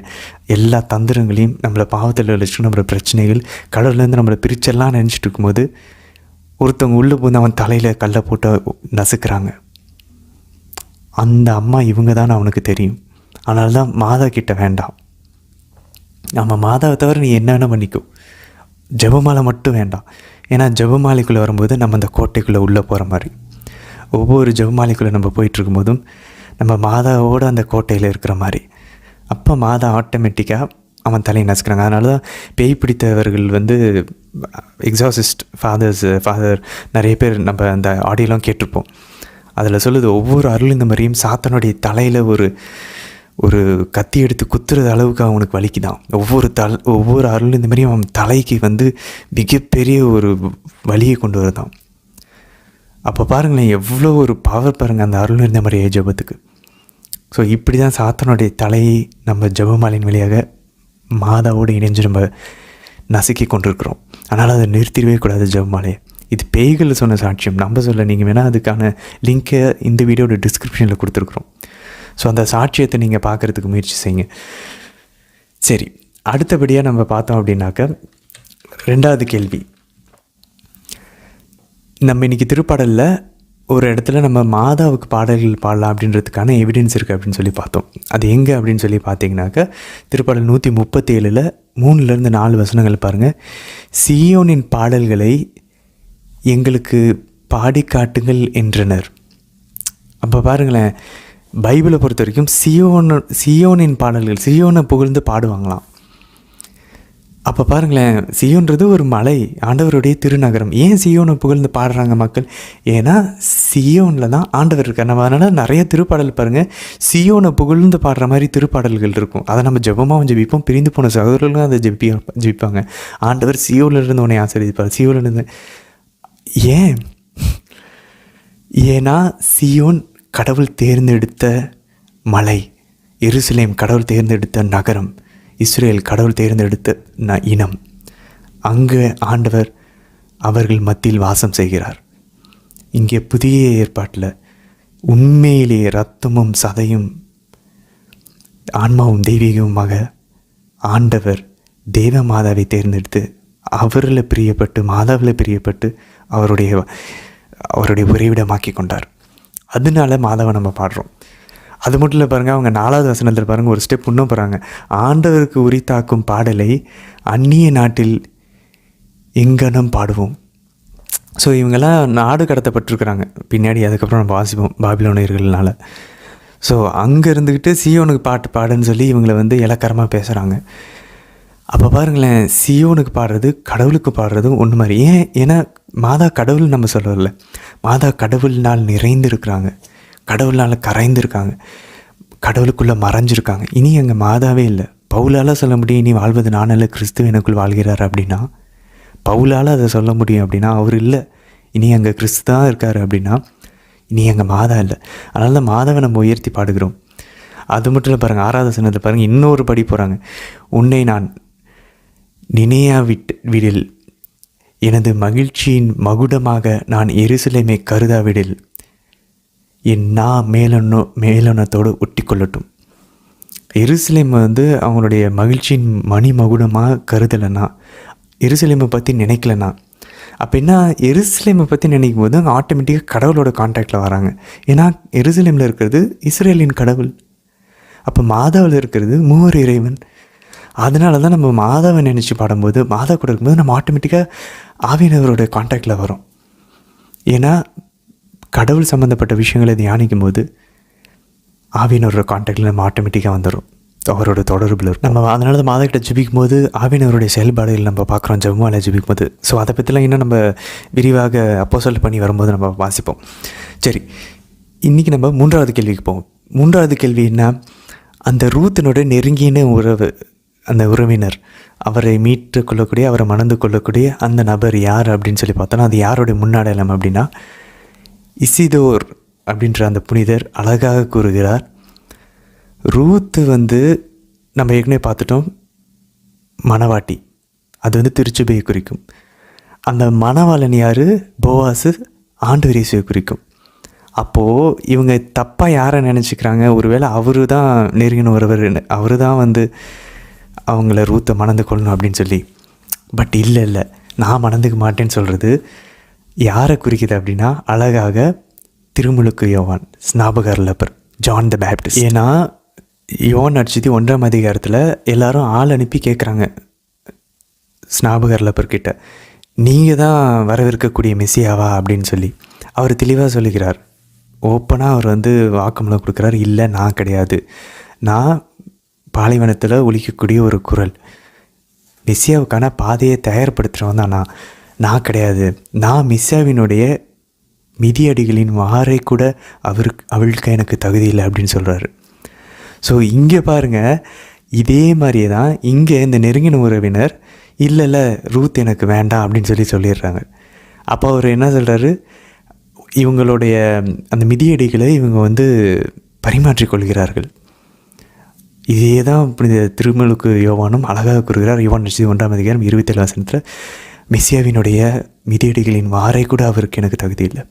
எல்லா தந்திரங்களையும் நம்மளை பாவத்தில் வச்சுட்டு நம்மளோட பிரச்சனைகள் கடவுள்லேருந்து நம்மளை பிரிச்செல்லாம் நினச்சிட்டு இருக்கும்போது ஒருத்தவங்க உள்ளே பூந்து அவன் தலையில் கல்லை போட்டு நசுக்கிறாங்க. அந்த அம்மா இவங்க தான் அவனுக்கு தெரியும். அதனால தான் மாதா கிட்ட வேண்டாம், நம்ம மாதாவை தவிர நீ என்ன வேணால் பண்ணிக்கோ, ஜெபமாலை மட்டும் வேண்டாம். ஏன்னா ஜெபமாலைக்குள்ளே வரும்போது நம்ம அந்த கோட்டைக்குள்ளே உள்ளே போகிற மாதிரி, ஒவ்வொரு ஜெபமாலைக்குள்ளே நம்ம போயிட்டுருக்கும்போதும் நம்ம மாதாவோடு அந்த கோட்டையில் இருக்கிற மாதிரி. அப்போ மாதா ஆட்டோமேட்டிக்காக அவன் தலையை நசுக்கிறாங்க. அதனால தான் பேய் பிடித்தவர்கள் எக்ஸாசிஸ்ட் ஃபாதர் நிறைய பேர் நம்ம அந்த ஆடியோலாம் கேட்டிருப்போம். அதில் சொல்லுது, ஒவ்வொரு அருள் இந்த மாதிரியும் சாத்தனுடைய தலையில் ஒரு கத்தி எடுத்து குத்துறது அளவுக்கு அவனுக்கு வலிக்குதான். ஒவ்வொரு அருள் இந்த மாதிரியும் அவன் தலைக்கு மிகப்பெரிய ஒரு வலியை கொண்டு வருதான். அப்போ பாருங்களேன் எவ்வளோ ஒரு பவர் பாருங்கள் அந்த அருள் இருந்த மாதிரியே ஜெபத்துக்கு. ஸோ இப்படி தான் சாத்தனுடைய தலையை நம்ம ஜெபமாலையின் வழியாக மாதாவோடு இணைஞ்சு நம்ம நசுக்கி கொண்டிருக்கிறோம். அதனால் அதை நிறுத்திடவே கூடாது ஜெபமாலையை. இது பேய்கள் சொன்ன சாட்சியம், நம்ம சொல்ல. நீங்கள் வேணால் அதுக்கான லிங்க்கை இந்த வீடியோட டிஸ்கிரிப்ஷனில் கொடுத்துருக்குறோம். ஸோ அந்த சாட்சியத்தை நீங்கள் பார்க்குறதுக்கு முயற்சி செய்யுங்க. சரி, அடுத்தபடியாக நம்ம பார்த்தோம் அப்படின்னாக்க 2வது கேள்வி. நம்ம இன்றைக்கி திருப்பாடலில் ஒரு இடத்துல நம்ம மாதாவுக்கு பாடல்கள் பாடலாம் அப்படின்றதுக்கான எவிடன்ஸ் இருக்குது அப்படின்னு சொல்லி பார்த்தோம். அது எங்கே அப்படின்னு சொல்லி பார்த்தீங்கன்னாக்க திருப்பாடல் 137 3-4 வசனங்கள் பாருங்கள். சீயோனின் பாடல்களை எங்களுக்கு பாடி காட்டுங்கள் என்றனர். அப்போ பாருங்களேன், பைபிளை பொறுத்த வரைக்கும் சியோனின் பாடல்கள், சியோனை புகழ்ந்து பாடுவாங்களாம். அப்போ பாருங்களேன், சியோன்றது ஒரு மலை, ஆண்டவருடைய திருநகரம். ஏன் சியோனை புகழ்ந்து பாடுறாங்க மக்கள்? ஏன்னா சியோனில் தான் ஆண்டவர் இருக்கார். நம்ம அதனால் நிறைய திருப்பாடல் பாருங்கள் சியோனை புகழ்ந்து பாடுற மாதிரி திருப்பாடல்கள் இருக்கும். அதை நம்ம ஜெபமாகவும் ஜெபிப்போம், பிரிந்து போன சகோதரர்களும் அதை ஜெபிப்பாங்க. ஆண்டவர் சியோனில் இருந்து உன்னை ஆசீர்வதிப்பார், சியோனில் இருந்து. ஏன்னா சியோன் கடவுள் தேர்ந்தெடுத்த மலை, எருசலேம் கடவுள் தேர்ந்தெடுத்த நகரம், இஸ்ரேல் கடவுள் தேர்ந்தெடுத்த இனம். அங்கே ஆண்டவர் அவர்கள் மத்தியில் வாசம் செய்கிறார். இங்கே புதிய ஏற்பாட்டில் உண்மையிலேயே இரத்தமும் சதையும் ஆன்மாவும் தெய்வீகமாக ஆண்டவர் தேவ மாதாவை தேர்ந்தெடுத்து அவரில் பிரியப்பட்டு மாதாவில் பிரியப்பட்டு அவருடைய உறைவிடமாக்கி கொண்டார். அதனால மாதாவை நம்ம பாடுறோம். அது மட்டும் இல்லை பாருங்கள், அவங்க 4வது வசனத்தில் பாருங்கள் ஒரு ஸ்டெப் இன்னும் போகிறாங்க. ஆண்டவருக்கு உரித்தாக்கும் பாடலை அந்நிய நாட்டில் எங்கனம் பாடுவோம். ஸோ இவங்கெல்லாம் நாடு கடத்தப்பட்டிருக்கிறாங்க பின்னாடி, அதுக்கப்புறம் நம்ம வாசிப்போம் பாபிலோனியர்கள்னால. ஸோ அங்கே இருந்துக்கிட்டு சியோனுக்கு பாடுன்னு சொல்லி இவங்களை இலக்கரமாக பேசுகிறாங்க. அப்போ பாருங்களேன், சியோனுக்கு பாடுறது கடவுளுக்கு பாடுறதும் ஒன்று மாதிரி. ஏன்னா மாதா கடவுள் நம்ம சொல்லல, மாதா கடவுள்னால் நிறைந்திருக்கிறாங்க, கடவுள்னால் கரைந்திருக்காங்க, கடவுளுக்குள்ளே மறைஞ்சிருக்காங்க. இனி அங்கே மாதாவே இல்லை. பவுலால் சொல்ல முடியும் இனி வாழ்வது நானல்ல கிறிஸ்து எனக்குள் வாழ்கிறார் அப்படின்னா, பவுலால் அதை சொல்ல முடியும் அப்படின்னா அவர் இல்லை. இனி அங்கே கிறிஸ்து தான் இருக்கார் அப்படின்னா இனி அங்கே மாதா இல்லை. அதனால தான் மாதாவை நம்ம உயர்த்தி பாடுகிறோம். அது மட்டும் இல்லை பாருங்கள், 6வது வசனத்தை பாருங்கள், இன்னொரு படி போகிறாங்க. உன்னை நான் நினையா விடில், எனது மகிழ்ச்சியின் மகுடமாக நான் எருசலேமை கருதாவிடில், என் மேலனத்தோடு ஒட்டி கொள்ளட்டும். எருசலேம் அவங்களுடைய மகிழ்ச்சியின் மணி மகுடமாக கருதலைன்னா, எருசலேமை பற்றி நினைக்கலன்னா, அப்போ என்ன, எருசலேமை பற்றி நினைக்கும் போது அங்கே ஆட்டோமேட்டிக்காக கடவுளோட கான்டாக்டில் வராங்க. ஏன்னா எருசலேமில் இருக்கிறது இஸ்ரேலின் கடவுள், அப்போ மாதாவில் இருக்கிறது மூவர் இறைவன். அதனால தான் நம்ம மாதாவை நினச்சி பாடும்போது, மாதா கூட இருக்கும்போது நம்ம ஆட்டோமேட்டிக்காக ஆவியானவரோட கான்டாக்டில் வரும். ஏன்னா கடவுள் சம்மந்தப்பட்ட விஷயங்களை தியானிக்கும் போது ஆவியானவரோட கான்டாக்டில் நம்ம ஆட்டோமேட்டிக்காக வந்துடும், அவரோட தொடர்பில் இருக்கும். நம்ம அதனால தான் மாதா கிட்ட ஜெபிக்கும் போது ஆவியானவருடைய செயல்பாடுகள் நம்ம பார்க்குறோம் ஜெபமாலை ஜெபிக்கும் போது. ஸோ அதை பற்றிலாம் இன்னும் நம்ம விரிவாக அப்போஸ்தலர் பண்ணி வரும்போது நம்ம வாசிப்போம். சரி, இன்றைக்கி நம்ம 3வது கேள்விக்கு போவோம். 3வது கேள்வி என்ன, அந்த ரூத்தினோட நெருங்கின உறவு, அந்த உறவினர், அவரை மீட்டு கொள்ளக்கூடிய, அவரை மணந்து கொள்ளக்கூடிய அந்த நபர் யார் அப்படின்னு சொல்லி பார்த்தோன்னா அது யாருடைய முன்னாடையலாம் அப்படின்னா இசிதோர் அப்படின்ற அந்த புனிதர் அழகாக கூறுகிறார். ரூத்து நம்ம ஏற்கனவே பார்த்துட்டோம் மணவாட்டி, அது திருச்சபையை குறிக்கும். அந்த மணவாளன் யார்? போவாஸு ஆண்டவர் இயேசுவை குறிக்கும். அப்போது இவங்க தப்பாக யாரை நினச்சிக்கிறாங்க? ஒருவேளை அவரு தான் நெருங்கின ஒருவர், அவரு தான் வந்து அவங்கள ரூத்தை மணந்து கொள்ளணும் அப்படின்னு சொல்லி. பட் இல்லை, நான் மணந்துக்க மாட்டேன்னு சொல்கிறது யாரை குறிக்குது அப்படின்னா, அழகாக திருமுழுக்கு யோவான், ஸ்நாபகர் லெப்பர், ஜான் த பேப்டிஸ்ட். ஏன்னா யோவான் நற்செய்தி 1ஆம் அதிகாரத்தில் எல்லாரும் ஆள் அனுப்பி கேட்குறாங்க ஸ்நாபகர் லெப்பர்கிட்ட, நீங்கள் தான் வரவிருக்கக்கூடிய மெசியாவா அப்படின்னு சொல்லி. அவர் தெளிவாக சொல்லுகிறார், ஓப்பனாக அவர் வந்து வாக்குமூலம் கொடுக்குறார், இல்லை நான் கிடையாது, நான் பாலைவனத்தில் ஒலிக்கக்கூடிய ஒரு குரல், மெசியாவுக்கான பாதையை தயார்படுத்துகிறவன் தான் நான் கிடையாது, நான் மெசியாவினுடைய மிதியடிகளின் வாரை கூட அவளுக்கு எனக்கு தகுதி இல்லை அப்படின்னு சொல்கிறாரு. ஸோ இங்கே பாருங்கள், இதே மாதிரியே தான் இங்கே இந்த நெருங்கின உறவினர் இல்லை ரூத் எனக்கு வேண்டாம் அப்படின்னு சொல்லிடுறாங்க. அப்போ அவர் என்ன சொல்கிறாரு, இவங்களுடைய அந்த மிதியடிகளை இவங்க வந்து பரிமாற்றிக்கொள்கிறார்கள். இதே தான் புனித திருமுழுக்கு யோவானும் அழகாக கூறுகிறார். யோவான் நற்செய்தி 1ஆம் அதிகாரம் 27 வசனத்தில், மெசியாவினுடைய மிதியடிகளின் வாரை கூட அவருக்கு எனக்கு தகுதி இல்லை,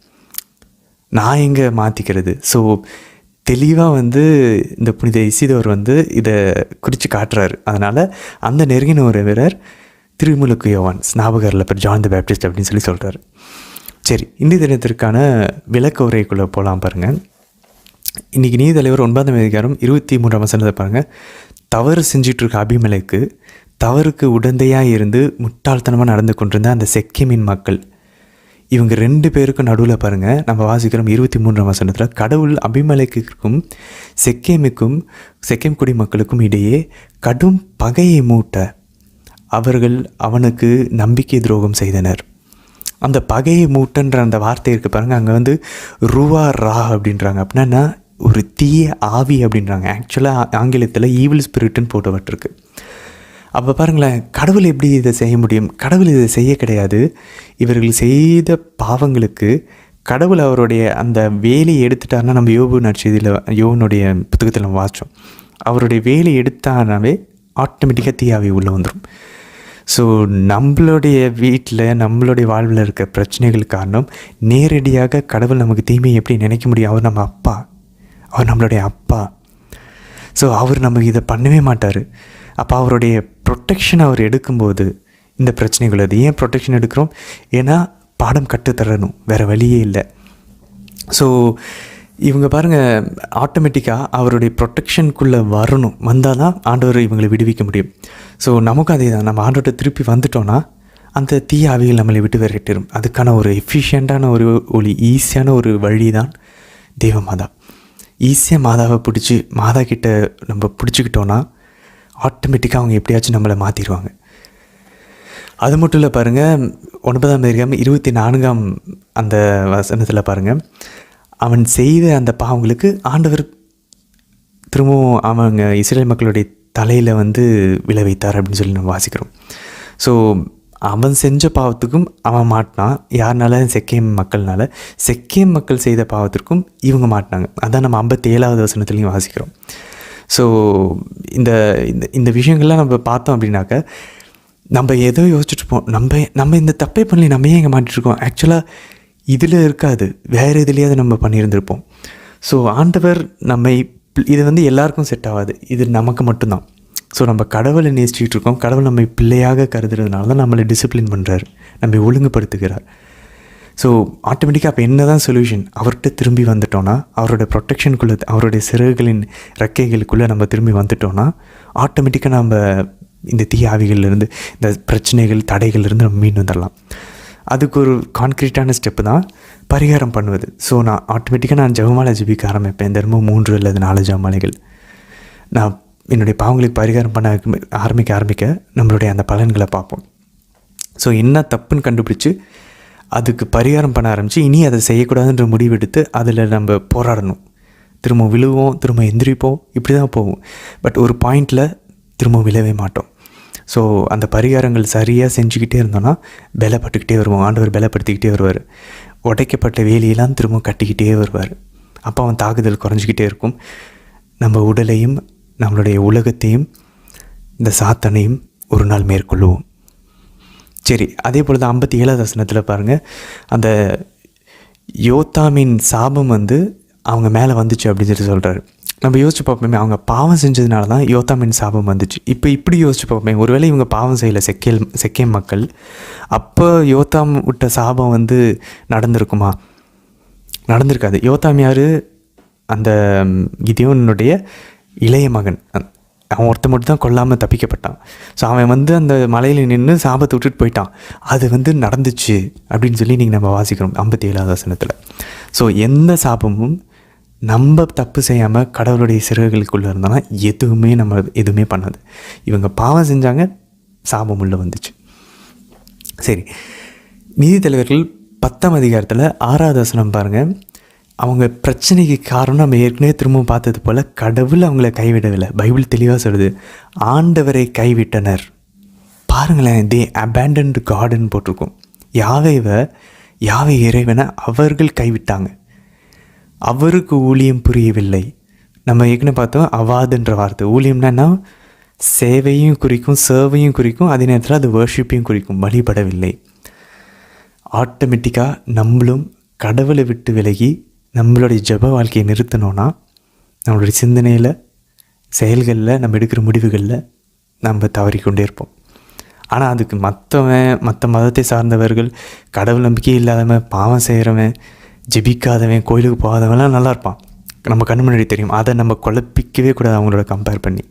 நான் எங்கே மாற்றிக்கிறது. ஸோ தெளிவாக வந்து இந்த புனித இசிதோர் வந்து இதை குறித்து காட்டுறாரு. அதனால் அந்த நெருங்கின உறவினர் திருமுழுக்கு யோவான், ஸ்நாபகர் லெப்பர், ஜான் த பேப்டிஸ்ட் அப்படின்னு சொல்கிறாரு. சரி, இந்திய தினத்திற்கான விளக்க உரைக்குள்ளே போகலாம் பாருங்கள். இன்றைக்கி நீதித்தலைவர் 9ஆம் அதிகாரம் 23ஆம் வசனத்தை பாருங்கள். தவறு செஞ்சிட்ருக்க அபிமெலேக்கு தவறுக்கு உடந்தையாக இருந்து முட்டாள்தனமாக நடந்து கொண்டிருந்த அந்த செக்கேமின் மக்கள், இவங்க 2 பேருக்கும் நடுவில் பாருங்கள், நம்ம வாசிக்கிறோம் 23ஆம் வசனத்தில், கடவுள் அபிமெலேக்குக்கும் செக்கேம் குடிமக்களுக்கும் இடையே கடும் பகையை மூட்ட அவர்கள் அவனுக்கு நம்பிக்கை துரோகம் செய்தனர். அந்த பகையை மூட்டன்ற அந்த வார்த்தை இருக்குது பாருங்கள், அங்கே வந்து ருவா ரா அப்படின்றாங்க. அப்படின்னா ஒரு தீய ஆவி அப்படின்றாங்க. ஆக்சுவலாக ஆங்கிலத்தில் ஈவில் ஸ்பிரிட்டுன்னு போட்டப்பட்டிருக்கு. அப்போ பாருங்களேன், கடவுள் எப்படி இதை செய்ய முடியும்? கடவுள் இதை செய்ய கிடையாது. இவர்கள் செய்த பாவங்களுக்கு கடவுள் அவருடைய அந்த வேலையை எடுத்துட்டாருன்னா, நம்ம யோபு நற்செய்தியில் யோவனுடைய புத்தகத்தில் நம்ம வாசித்தோம், அவருடைய வேலையை எடுத்தானாவே ஆட்டோமேட்டிக்காக தீயாவி உள்ளே வந்துடும். ஸோ நம்மளுடைய வீட்டில் நம்மளுடைய வாழ்வில் இருக்க பிரச்சனைகள் காரணம் நேரடியாக கடவுள் நமக்கு தீமையை எப்படி நினைக்க முடியும்? அவர் நம்ம அப்பா, அவர் நம்மளுடைய அப்பா. ஸோ அவர் நமக்கு இதை பண்ணவே மாட்டார். அப்போ அவருடைய ப்ரொட்டெக்ஷன் அவர் எடுக்கும்போது இந்த பிரச்சனைகள் அது ஏன் ப்ரொட்டெக்ஷன் எடுக்கிறோம்? ஏன்னா பாடம் கற்றுத்தரணும், வேறு வழியே இல்லை. ஸோ இவங்க பாருங்கள், ஆட்டோமேட்டிக்காக அவருடைய ப்ரொட்டெக்ஷனுக்குள்ளே வரணும், வந்தால் தான் ஆண்டவர் இவங்களை விடுவிக்க முடியும். ஸோ நமக்கும் அதே தான், நம்ம ஆண்டவர்கிட்ட திருப்பி வந்துட்டோன்னா அந்த தீய ஆவிகள் நம்மளை விட்டு விரட்டிடும். அதுக்கான ஒரு எஃபிஷியண்ட்டான ஒரு ஈஸியான ஒரு வழி தான் தேவமாதா. ஈஸியாக மாதாவை பிடிச்சி மாதா கிட்ட நம்ம பிடிச்சிக்கிட்டோன்னா ஆட்டோமேட்டிக்காக அவங்க எப்படியாச்சும் நம்மளை மாற்றிடுவாங்க. அது மட்டும் இல்லை பாருங்கள், 9ஆம் அதிகாரம் 24ஆம் அந்த வசனத்தில் பாருங்கள், அவன் செய்த அந்த பாவங்களுக்கு ஆண்டவர் திரும்பவும் அவங்க இஸ்ரேல் மக்களுடைய தலையில் வந்து விளைவித்தார் அப்படின்னு சொல்லி நம்ம வாசிக்கிறோம். ஸோ அவன் செஞ்ச பாவத்துக்கும் அவன் மாட்டினான். யாருனால? செக்கேம் மக்கள்னால. செக்கேம் மக்கள் செய்த பாவத்திற்கும் இவங்க மாட்டினாங்க. அதான் நம்ம 57ஆவது வசனத்துலேயும் வாசிக்கிறோம். ஸோ இந்த இந்த விஷயங்கள்லாம் நம்ம பார்த்தோம் அப்படின்னாக்க, நம்ம ஏதோ யோசிச்சுட்ருப்போம், நம்ம இந்த தப்பே பண்ணி நம்ம ஏன் இங்கே மாட்டிருக்கோம்? ஆக்சுவலாக இதில் இருக்காது, வேறு எதுலேயாவது நம்ம பண்ணியிருந்திருப்போம். ஸோ ஆண்டவர் நம்மை, இது வந்து எல்லாருக்கும் செட் ஆகாது, இது நமக்கு மட்டும்தான். ஸோ நம்ம கடவுளை நேசிச்சுட்டு இருக்கோம், கடவுள் நம்மை பிள்ளையாக கருதுறதுனால தான் நம்மளை டிசிப்ளின் பண்ணுறாரு, நம்மை ஒழுங்குபடுத்துகிறார். ஸோ ஆட்டோமேட்டிக்காக அப்போ என்ன தான் சொல்யூஷன்? அவர்கிட்ட திரும்பி வந்துட்டோன்னா, அவரோட ப்ரொட்டெக்ஷனுக்குள்ளே, அவருடைய சிறகுகளின் ரெக்கைகளுக்குள்ளே நம்ம திரும்பி வந்துட்டோன்னா ஆட்டோமேட்டிக்காக நம்ம இந்த தீய ஆவிகள்லேருந்து, இந்த பிரச்சனைகள் தடைகள்லேருந்து நம்ம மீண்டு வந்துடலாம். அதுக்கு ஒரு கான்க்ரீட்டான ஸ்டெப்பு தான் பரிகாரம் பண்ணுவது. ஸோ நான் ஆட்டோமேட்டிக்காக ஜெபமாலை ஜெபிக்க ஆரம்பிப்பேன். தினமும் 3 அல்லது 4 ஜெபமாலைகள். நான் என்னுடைய பாவங்களுக்கு பரிகாரம் பண்ண ஆரம்பிக்க நம்மளுடைய அந்த பலன்களை பார்ப்போம். ஸோ என்ன தப்புன்னு கண்டுபிடிச்சி அதுக்கு பரிகாரம் பண்ண ஆரம்பித்து இனி அதை செய்யக்கூடாதுன்ற முடிவெடுத்து அதில் நம்ம போராடணும். திரும்ப விழுவோம், திரும்ப எந்திரிப்போம், இப்படி தான் போவோம். பட் ஒரு பாயிண்டில் திரும்ப விழவே மாட்டோம். ஸோ அந்த பரிகாரங்கள் சரியாக செஞ்சுக்கிட்டே இருந்தோன்னா பலப்பட்டுக்கிட்டே வருவோம். ஆண்டவர் பலப்படுத்திக்கிட்டே வருவார். உடைக்கப்பட்ட வேலையெல்லாம் திரும்ப கட்டிக்கிட்டே வருவார். அப்போ அவன் தாக்குதல் குறைஞ்சிக்கிட்டே இருக்கும். நம்ம உடலையும் நம்மளுடைய உலகத்தையும் இந்த சாத்தனையும் ஒரு நாள் மேற்கொள்ளுவோம். சரி, அதே போல் தான் 57வது வசனத்தில் பாருங்கள், அந்த யோத்தாமின் சாபம் வந்து அவங்க மேலே வந்துச்சு அப்படின்னு சொல்லி சொல்கிறாரு. நம்ம யோசிச்சு பார்ப்போமே, அவங்க பாவம் செஞ்சதுனால தான் யோத்தாமின் சாபம் வந்துச்சு. இப்போ இப்படி யோசிச்சு பார்ப்போமே, ஒருவேளை இவங்க பாவம் செய்யலை செக்கேம் மக்கள், அப்போ யோத்தாம் விட்ட சாபம் வந்து நடந்திருக்குமா? நடந்திருக்காது. யோத்தாம் யார்? அந்த கிதியோனுடைய இளைய மகன். அவன் ஒருத்த மட்டும் தான் கொல்லாமல் தப்பிக்கப்பட்டான். ஸோ அவன் வந்து அந்த மலையில் நின்று சாபத்தை விட்டுட்டு போயிட்டான். அது வந்து நடந்துச்சு அப்படின்னு சொல்லி நீங்கள் நம்ம வாசிக்கிறோம் 57வது வசனத்தில். ஸோ எந்த சாபமும் நம்ம தப்பு செய்யாமல் கடவுளுடைய சிறகுகளுக்குள்ளே இருந்தாலும் எதுவுமே பண்ணாது. இவங்க பாவம் செஞ்சாங்க, சாபம் உள்ளே வந்துச்சு. சரி, நீதித்தலைவர்கள் 10ஆம் அதிகாரத்தில் 6வது வசனம் பாருங்கள். அவங்க பிரச்சனைக்கு காரணம் நம்ம ஏற்கனவே திரும்பவும் பார்த்தது போல் கடவுள் அவங்கள கைவிடவில்லை. பைபிள் தெளிவாக சொல்லுது, ஆண்டவரை கைவிட்டனர். பாருங்களேன், தே அபேண்டன்ட் காட்னு போட்டிருக்கோம். யாவை இறைவனை அவர்கள் கைவிட்டாங்க. அவருக்கு ஊழியம் புரியவில்லை. நம்ம ஏற்கனவே பார்த்தோம் அவாதுன்ற வார்த்தை. ஊழியம்னா சேவையும் குறிக்கும், சேவையும் குறிக்கும், அதே நேரத்தில் அது வர்ஷிப்பையும் குறிக்கும். வழிபடவில்லை. ஆட்டோமேட்டிக்காக நம்மளும் கடவுளை விட்டு விலகி நம்மளுடைய ஜெப வாழ்க்கையை நிறுத்தணும்னா, நம்மளுடைய சிந்தனையில், செயல்களில், நம்ம எடுக்கிற முடிவுகளில் நம்ம தவறிக்கொண்டே இருப்போம். ஆனால் அதுக்கு மற்ற மதத்தை சார்ந்தவர்கள், கடவுள் நம்பிக்கை இல்லாதவன், பாவம் செய்கிறவன், ஜெபிக்காதவன், கோயிலுக்கு போகாதவன்லாம் நல்லா இருப்பான். நம்ம கண்ணு முன்னாடி தெரியும். அதை நம்ம குழப்பிக்கவே கூடாது அவங்களோட கம்பேர் பண்ணி.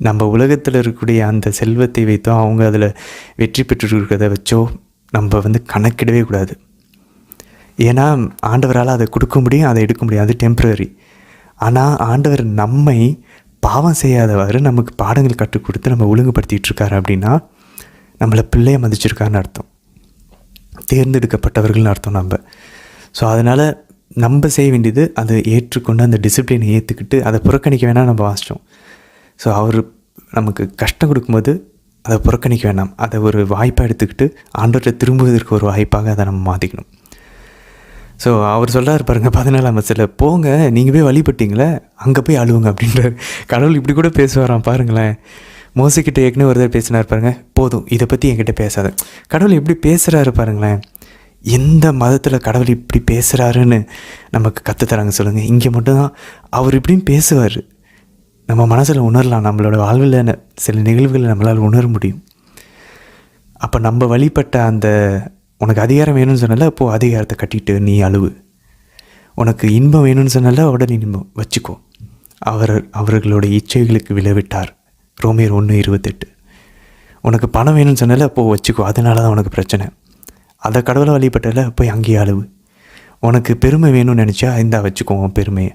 நம்ம உலகத்தில் இருக்கக்கூடிய அந்த செல்வத்தை வைத்தோ, அவங்க அதில் வெற்றி பெற்றுருக்கிறத வச்சோ நம்ம வந்து கணக்கிடவே கூடாது. ஏன்னா ஆண்டவரால் அதை கொடுக்க முடியும், அதை எடுக்க முடியும். அது டெம்ப்ரரி. ஆனால் ஆண்டவர் நம்மை பாவம் செய்யாதவாறு நமக்கு பாடங்கள் கற்றுக் கொடுத்து நம்ம ஒழுங்குபடுத்திகிட்டு இருக்காரு அப்படின்னா நம்மளை பிள்ளையை மதிச்சிருக்காருன்னு அர்த்தம், தேர்ந்தெடுக்கப்பட்டவர்கள்னு அர்த்தம் நம்ம. ஸோ அதனால் நம்ம செய்ய வேண்டியது அதை ஏற்றுக்கொண்டு அந்த டிசிப்ளினை ஏற்றுக்கிட்டு அதை புறக்கணிக்க வேணாம். நம்ம வாசித்தோம். ஸோ அவர் நமக்கு கஷ்டம் கொடுக்கும்போது அதை புறக்கணிக்க வேணாம். அதை ஒரு வாய்ப்பாக எடுத்துக்கிட்டு ஆண்டவர்கிட்ட திரும்புவதற்கு ஒரு வாய்ப்பாக அதை நம்ம மாற்றிக்கணும். ஸோ அவர் சொல்கிறார் பாருங்கள் 14ஆம் வசனத்தில், போங்க நீங்கள் போய் வழிபட்டீங்களே அங்கே போய் அழுவுங்க அப்படின்றார். கடவுள் இப்படி கூட பேசுவாராம் பாருங்களேன். மோசக்கிட்ட ஏற்கனவே ஒரு தடவை பேசினார் பாருங்கள், போதும் இதை பற்றி என்கிட்ட பேசாத. கடவுள் எப்படி பேசுகிறாரு பாருங்களேன். எந்த மதத்தில் கடவுள் இப்படி பேசுகிறாருன்னு நமக்கு கற்றுத்தராங்க சொல்லுங்கள். இங்கே மட்டும்தான் அவர் இப்படின்னு பேசுவார். நம்ம மனசில் உணரலாம், நம்மளோட வாழ்வில் சில நிகழ்வுகளை நம்மளால் உணர முடியும். அப்போ நம்ம வழிபட்ட அந்த உனக்கு அதிகாரம் வேணும்னு சொன்னால அப்போது அதிகாரத்தை கட்டிட்டு நீ அழுவு. உனக்கு இன்பம் வேணும்னு சொன்னால உடனே இன்பம் வச்சுக்கோ. அவர்களுடைய இச்சைகளுக்கு விளைவிட்டார். ரோமேர் 1:28. உனக்கு பணம் வேணும்னு சொன்னால அப்போது வச்சுக்கோ, அதனால தான் உனக்கு பிரச்சனை. அதை கடவுளை வழிபட்டல போய் அங்கேயே அழுவு. உனக்கு பெருமை வேணும்னு நினச்சா இந்தா வச்சுக்கோ பெருமையை.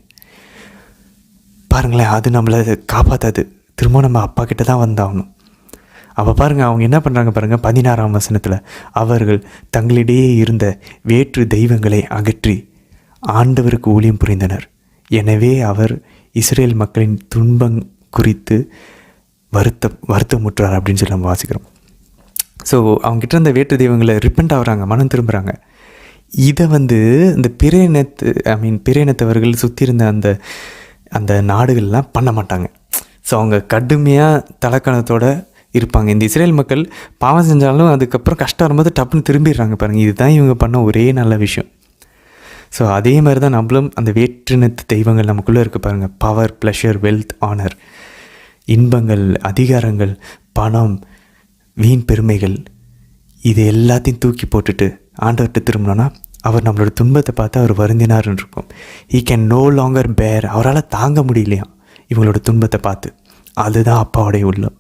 பாருங்களேன், அது நம்மளை காப்பாற்றாது. திரும்ப நம்ம அப்பா கிட்ட தான் வந்தாகணும். அப்போ பாருங்கள் அவங்க என்ன பண்ணுறாங்க பாருங்கள் 16ஆம் வசனத்தில், அவர்கள் தங்களிடையே இருந்த வேற்று தெய்வங்களை அகற்றி ஆண்டவருக்கு ஊழியம் புரிந்தனர். எனவே அவர் இஸ்ரேல் மக்களின் துன்பம் குறித்து வருத்தமுற்றார் அப்படின்னு சொல்லி நம்ம வாசிக்கிறோம். ஸோ அவங்ககிட்ட இருந்த வேற்று தெய்வங்களை ரிப்பெண்ட் ஆகுறாங்க, மனம் திரும்புகிறாங்க. இதை வந்து இந்த பிற இனத்தவர்கள் சுற்றி இருந்த அந்த நாடுகள்லாம் பண்ண மாட்டாங்க. ஸோ அவங்க கடுமையாக தலக்கணத்தோடு இருப்பாங்க. இந்த இஸ்ரேல் மக்கள் பாவம் செஞ்சாலும் அதுக்கப்புறம் கஷ்டம் வரும்போது டப்புன்னு திரும்பிடுறாங்க பாருங்கள். இதுதான் இவங்க பண்ண ஒரே நல்ல விஷயம். ஸோ அதே மாதிரி தான் நம்மளும் அந்த வேற்றினத்து தெய்வங்கள் நமக்குள்ளே இருக்குது பாருங்கள். பவர், ப்ளஷர், வெல்த், ஆனர், இன்பங்கள், அதிகாரங்கள், பணம், வீண் பெருமைகள், இது எல்லாத்தையும் தூக்கி போட்டுட்டு ஆண்டவர்கிட்ட திரும்பினோன்னா அவர் நம்மளோட துன்பத்தை பார்த்து அவர் வருந்தினார்னு இருக்கும். ஹீ கேன் நோ லாங்கர் பேர். அவரால் தாங்க முடியலையா இவங்களோட துன்பத்தை பார்த்து. அதுதான் அப்பாவுடைய உள்ளம்.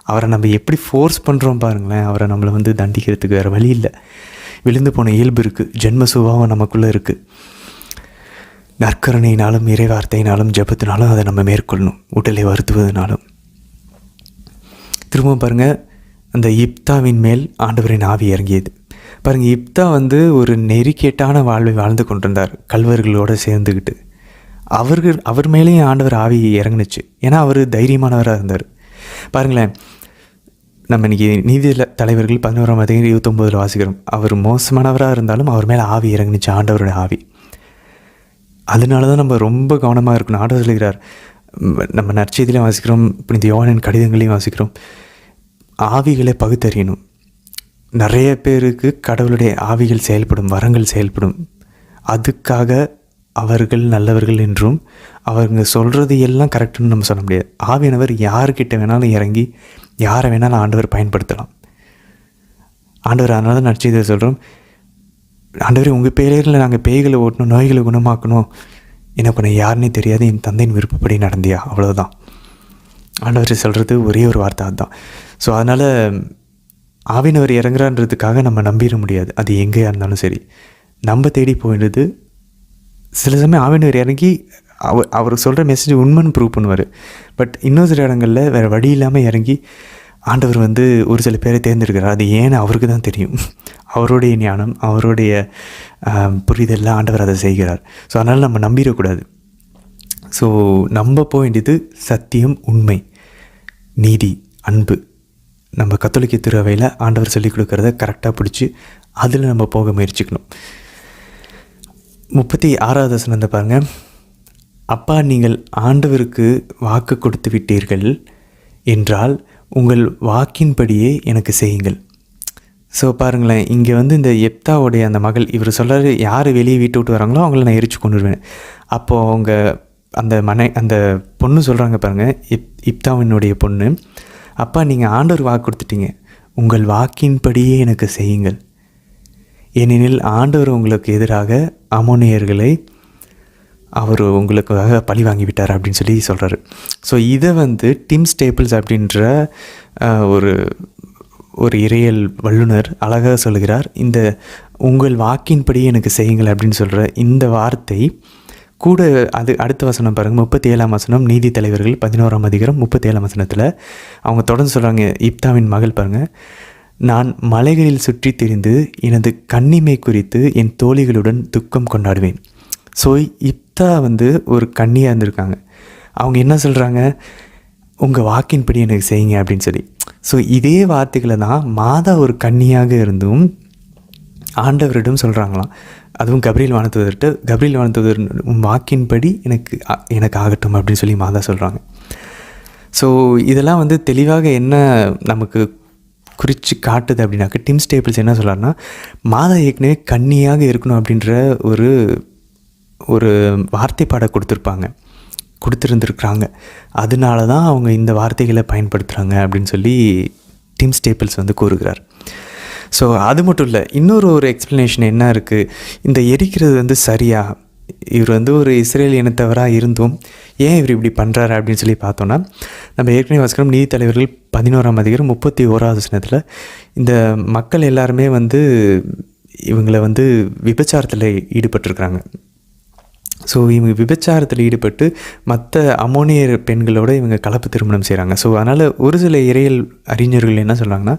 அவரை நம்ம எப்படி ஃபோர்ஸ் பண்ணுறோம் பாருங்களேன். அவரை நம்மளை வந்து தண்டிக்கிறதுக்கு வேறு வழி இல்லை. விழுந்து போன இயல்பு இருக்குது, ஜென்ம சுபாவம் நமக்குள்ளே இருக்குது. நற்கருணையினாலும் இறைவார்த்தையினாலும் ஜெபத்தினாலும் அதை நம்ம மேற்கொள்ளணும். உடலை வருத்துவதனாலும். திரும்பவும் பாருங்கள், அந்த இப்தாவின் மேல் ஆண்டவரின் ஆவி இறங்கியது பாருங்கள். இப்தா வந்து ஒரு நெறிக்கேட்டான வாழ்வை வாழ்ந்து கொண்டிருந்தார் கல்வர்களோடு சேர்ந்துக்கிட்டு. அவர் மேலேயும் ஆண்டவர் ஆவி இறங்குனுச்சு. ஏன்னா அவர் தைரியமானவராக இருந்தார். பாருங்களேன், நம்ம இன்றைக்கி நீதி தலைவர்கள் 11ஆம் அதிகாரம் 29 வாசிக்கிறோம். அவர் மோசமானவராக இருந்தாலும் அவர் மேலே ஆவி இறங்குனுச்சு, ஆண்டவரோட ஆவி. அதனால தான் நம்ம ரொம்ப கவனமாக இருக்கணும். ஆண்டவர் சொல்கிறார், நம்ம நற்செய்தியிலையும் வாசிக்கிறோம், புனித யோவானின் கடிதங்களையும் வாசிக்கிறோம், ஆவிகளை பகுத்தறியணும். நிறைய பேருக்கு கடவுளுடைய ஆவிகள் செயல்படும், வரங்கள் செயல்படும். அதுக்காக அவர்கள் நல்லவர்கள் என்றும் அவங்க சொல்கிறது எல்லாம் கரெக்டுன்னு நம்ம சொல்ல முடியாது. ஆவியானவர் யார்கிட்ட வேணாலும் இறங்கி யாரை வேணாலும் ஆண்டவர் பயன்படுத்தலாம். ஆண்டவர் அதனால தான் நற்செய்தியை சொல்கிறோம், ஆண்டவர் உங்கள் பேரில் நாங்கள் பேய்களை ஓட்டணும், நோய்களை குணமாக்கணும், எனக்கு உன்னை யாருன்னே தெரியாது, என் தந்தையின் விருப்பப்படி நடந்தியா, அவ்வளோதான். ஆண்டவர் சொல்கிறது ஒரே ஒரு வார்த்தை அதுதான். ஸோ அதனால் ஆவியானவர் இறங்குறான்றதுக்காக நம்ம நம்பிட முடியாது. அது எங்கேயா இருந்தாலும் சரி, நம்ம தேடி போயிடுது. சில சமயம் ஆவியானவர் இறங்கி அவர் சொல்கிற மெசேஜ் உண்மைன்னு ப்ரூவ் பண்ணுவார். பட் இன்னொரு சில இடங்களில் வேறு வழி இல்லாமல் இறங்கி ஆண்டவர் ஒரு சில பேரை தேர்ந்தெடுக்கிறார். அது ஏன்னு அவருக்கு தான் தெரியும். அவருடைய ஞானம், அவருடைய புரிதலில் ஆண்டவர் அதை செய்கிறார். ஸோ அதனால் நம்ம நம்பிடக்கூடாது. ஸோ நம்ம போக வேண்டியது சத்தியம், உண்மை, நீதி, அன்பு. நம்ம கத்தோலிக்க திருவையில் ஆண்டவர் சொல்லிக் கொடுக்குறத கரெக்டாக பிடிச்சி அதில் நம்ம போக முயற்சிக்கணும். 36வது வசனத்தை பாருங்கள். அப்பா, நீங்கள் ஆண்டவருக்கு வாக்கு கொடுத்து விட்டீர்கள் என்றால் உங்கள் வாக்கின்படியே எனக்கு செய்யுங்கள். ஸோ பாருங்களேன், இங்கே இந்த எப்தாவுடைய அந்த மகள் இவர் சொல்கிறாரு, யார் வெளியே வீட்டை விட்டு வராங்களோ அவங்கள நான் எரிச்சு கொண்டுருவேன். அப்போது அவங்க அந்த பொண்ணு சொல்கிறாங்க பாருங்கள், இப்தாவினுடைய பொண்ணு, அப்பா நீங்கள் ஆண்டவர் வாக்கு கொடுத்துட்டீங்க, உங்கள் வாக்கின்படியே எனக்கு செய்யுங்கள். ஏனெனில் ஆண்டவர் உங்களுக்கு எதிராக அம்மோனியர்களை அவர் உங்களுக்காக பழி வாங்கி விட்டார் அப்படின்னு சொல்லி சொல்கிறாரு. ஸோ இதை டிம் ஸ்டேபிள்ஸ் அப்படின்ற ஒரு இறையியல் வல்லுனர் அழகாக சொல்கிறார். இந்த உங்கள் வாக்கின்படி எனக்கு செய்யுங்கள் அப்படின்னு சொல்கிற இந்த வார்த்தை கூட அது அடுத்த வசனம் பாருங்கள், 37ஆம் வசனம், நீதி தலைவர்கள் 11ஆம் அதிகாரம் 37ஆம் வசனத்தில் அவங்க தொடர்ந்து சொல்கிறாங்க. இப்தாவின் மகள் பாருங்கள், நான் மலைகளில் சுற்றி திரிந்து எனது கன்னிமை குறித்து என் தோழிகளுடன் துக்கம் கொண்டாடுவேன். ஸோ இப்தா ஒரு கன்னியாக இருந்திருக்காங்க. அவங்க என்ன சொல்கிறாங்க, உங்கள் வாக்கின்படி எனக்கு செய்யுங்க அப்படின்னு சொல்லி. ஸோ இதே வார்த்தைகளை தான் மாதா ஒரு கன்னியாக இருந்தும் ஆண்டவரிடம் சொல்கிறாங்களாம். அதுவும் கப்ரியேல் வானதூதர் வாக்கின்படி எனக்கு ஆகட்டும் அப்படின்னு சொல்லி மாதா சொல்கிறாங்க. ஸோ இதெல்லாம் தெளிவாக என்ன நமக்கு குறித்து காட்டுது அப்படின்னாக்க, டிம் ஸ்டேபிள்ஸ் என்ன சொல்கிறாருன்னா, மாதா ஏற்கனவே கன்னியாக இருக்கணும் அப்படின்ற ஒரு வார்த்தைப்பாடை கொடுத்துருந்துருக்குறாங்க. அதனால தான் அவங்க இந்த வார்த்தைகளை பயன்படுத்துகிறாங்க அப்படின்னு சொல்லி டிம் ஸ்டேபிள்ஸ் கூறுகிறார். ஸோ அது மட்டும் இல்லை, இன்னொரு எக்ஸ்ப்ளனேஷன் என்ன இருக்குது, இந்த எரிக்கிறது சரியா, இவர் ஒரு இஸ்ரேல் இனத்தவராக இருந்தும் ஏன் இவர் இப்படி பண்ணுறாரு அப்படின்னு சொல்லி பார்த்தோன்னா, நம்ம ஏற்கனவே வாசிக்கிறோம் நீதி தலைவர்கள் 11ஆம் அதிகாரம் 31வது வசனத்தில் இந்த மக்கள் எல்லாருமே இவங்களை விபச்சாரத்தில் ஈடுபட்டிருக்கிறாங்க. ஸோ இவங்க விபச்சாரத்தில் ஈடுபட்டு மற்ற அம்மோனியர் பெண்களோடு இவங்க கலப்பு திருமணம் செய்கிறாங்க. ஸோ அதனால் ஒரு சில இறையியல் அறிஞர்கள் என்ன சொல்கிறாங்கன்னா,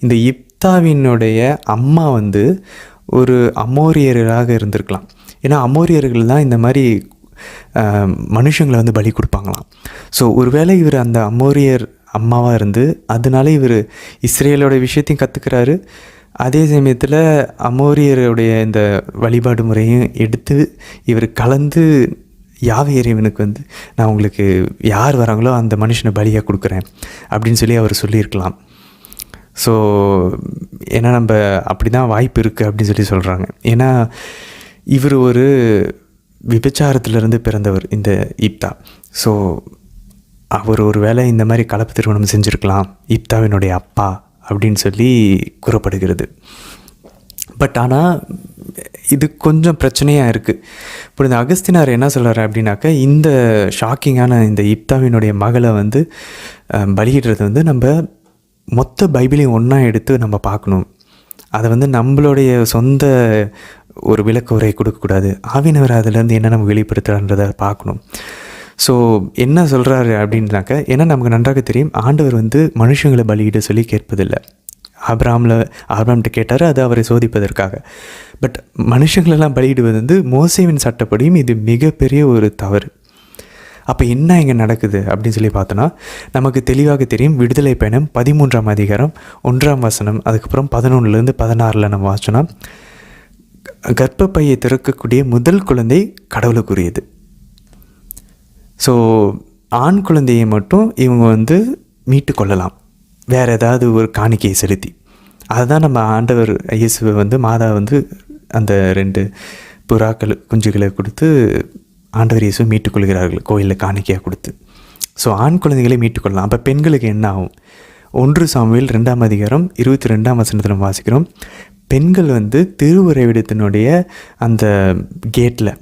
இந்த இப்தாவினுடைய அம்மா ஒரு அமோரியராக இருந்திருக்கலாம். ஏன்னா அமோரியர்கள் தான் இந்த மாதிரி மனுஷங்களை பலி கொடுப்பாங்களாம். ஸோ ஒருவேளை இவர் அந்த அமோரியர் அம்மாவாக இருந்து அதனால இவர் இஸ்ரேலோட விஷயத்தையும் கற்றுக்கிறாரு, அதே சமயத்தில் அமோரியருடைய இந்த வழிபாடு முறையும் எடுத்து இவர் கலந்து யாவே இறைவனுக்கு நான் உங்களுக்கு யார் வராங்களோ அந்த மனுஷனை பலியாக கொடுக்குறேன் அப்படின்னு சொல்லி அவர் சொல்லியிருக்கலாம். ஸோ ஏன்னா நம்ம அப்படி தான் வாய்ப்பு இருக்குது அப்படின்னு சொல்லி சொல்கிறாங்க. ஏன்னா இவர் ஒரு விபச்சாரத்திலிருந்து பிறந்தவர் இந்த இப்தா. ஸோ அவர் ஒரு வேளை இந்த மாதிரி கலப்பு திருமணம் செஞ்சுருக்கலாம், இப்தாவினுடைய அப்பா அப்படின்னு சொல்லி கூறப்படுகிறது. பட் ஆனால் இது கொஞ்சம் பிரச்சனையாக இருக்குது. இப்போ இந்த அகஸ்தினார் என்ன சொல்கிறாரு அப்படின்னாக்கா, இந்த ஷாக்கிங்கான இந்த இப்தாவினுடைய மகளை பலியிடுறது நம்ம மொத்த பைபிளையும் ஒன்றா எடுத்து நம்ம பார்க்கணும். அதை நம்மளுடைய சொந்த ஒரு விளக்க உரை கொடுக்கக்கூடாது. ஆவியானவர் அதிலேருந்து என்ன நம்ம வெளிப்படுத்துகிறான்றதை பார்க்கணும். ஸோ என்ன சொல்கிறாரு அப்படின்னாக்க, ஏன்னா நமக்கு நன்றாக தெரியும் ஆண்டவர் மனுஷங்களை பலியிட சொல்லி கேட்பதில்லை. ஆபிரகாம்கிட்ட கேட்டார், அது அவரை சோதிப்பதற்காக. பட் மனுஷங்களெல்லாம் பலியிடுவது மோசேவின் சட்டப்படியும் இது மிகப்பெரிய ஒரு தவறு. அப்போ என்ன இங்கே நடக்குது அப்படின்னு சொல்லி பார்த்தோன்னா, நமக்கு தெளிவாக தெரியும். விடுதலை பயணம் 13ஆம் அதிகாரம் 1ஆம் வசனம், அதுக்கப்புறம் 11லேருந்து 16 நம்ம வாசிச்சோன்னா, கர்ப்பப்பையை திறக்கக்கூடிய முதல் குழந்தை கடவுளுக்குரியது. ஸோ ஆண் குழந்தையை மட்டும் இவங்க மீட்டு கொள்ளலாம் வேறு ஏதாவது ஒரு காணிக்கையை செலுத்தி. அதுதான் நம்ம ஆண்டவர் இயேசுவை வந்து மாதா வந்து அந்த 2 புறாக்கள் குஞ்சுகளை கொடுத்து ஆண்டவர் இயேசுவை மீட்டுக்கொள்கிறார்கள் கோயிலில் காணிக்கையாக கொடுத்து. ஸோ ஆண் குழந்தைகளை மீட்டுக்கொள்ளலாம். அப்போ பெண்களுக்கு என்ன ஆகும்? 1 சாமுவேல் 2ஆம் அதிகாரம் 22ஆம் வசனத்தில் வாசிக்கிறோம், பெண்கள் வந்து திருவுறைவிடத்தினுடைய அந்த கேட்டில்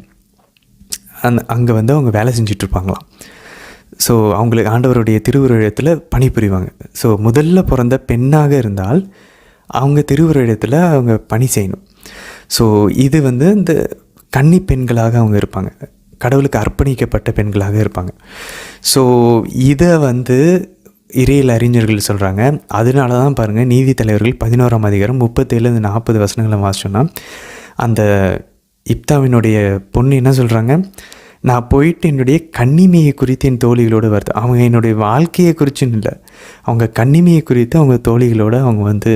அங்கே வந்து அவங்க வேலை செஞ்சிட்ருப்பாங்களாம். ஸோ அவங்களுக்கு ஆண்டவருடைய திருவுறைவிடத்தில் பணிபுரிவாங்க. ஸோ முதல்ல பிறந்த பெண்ணாக இருந்தால் அவங்க திருவுறைவிடத்தில் அவங்க பணி செய்யணும். ஸோ இது வந்து இந்த கன்னி பெண்களாக அவங்க இருப்பாங்க, கடவுளுக்கு அர்ப்பணிக்கப்பட்ட பெண்களாக இருப்பாங்க. ஸோ இதை வந்து இறையியல் அறிஞர்கள் சொல்கிறாங்க. அதனால தான் பாருங்கள், நீதித்தலைவர்கள் 11ஆம் அதிகாரம் 37-40 வசனங்களை வாசிச்சோன்னா அந்த இப்தாவினுடைய பொண்ணு என்ன சொல்கிறாங்க, நான் போயிட்டு என்னுடைய கன்னிமையை குறித்து என் தோழிகளோடு வருது. அவங்க என்னுடைய வாழ்க்கையை குறிச்சுன்னு இல்லை, அவங்க கன்னிமையை குறித்து அவங்க தோழிகளோடு அவங்க வந்து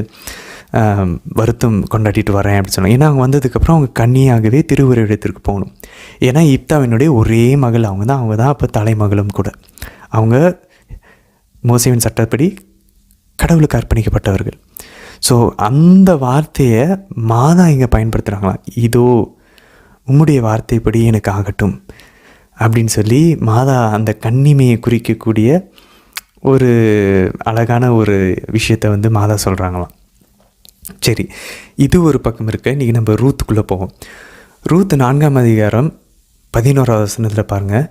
வருத்தம் கொண்டாடிட்டு வரேன் அப்படின்னு சொன்னாங்க. ஏன்னா அவங்க வந்ததுக்கப்புறம் அவங்க கன்னியாகவே திருவுறைவிடத்திற்கு போகணும். ஏன்னா இப்தாவினுடைய ஒரே மகள் அவங்க தான் அப்போ தலைமகளும் கூட. அவங்க மோசேவின் சட்டப்படி கடவுளுக்கு அர்ப்பணிக்கப்பட்டவர்கள். ஸோ அந்த வார்த்தையை மாதா இங்கே பயன்படுத்துகிறாங்களாம். இதோ உம்முடைய வார்த்தைப்படி எனக்கு ஆகட்டும் அப்படின்னு சொல்லி மாதா அந்த கன்னிமையை குறிக்கக்கூடிய ஒரு அழகான ஒரு விஷயத்தை வந்து மாதா சொல்கிறாங்களாம். சரி, இது ஒரு பக்கம் இருக்க. இன்றைக்கி நம்ம ரூத்துக்குள்ளே போவோம். ரூத் 4ஆம் அதிகாரம் 11ஆவது வசனத்தில் பாருங்கள்,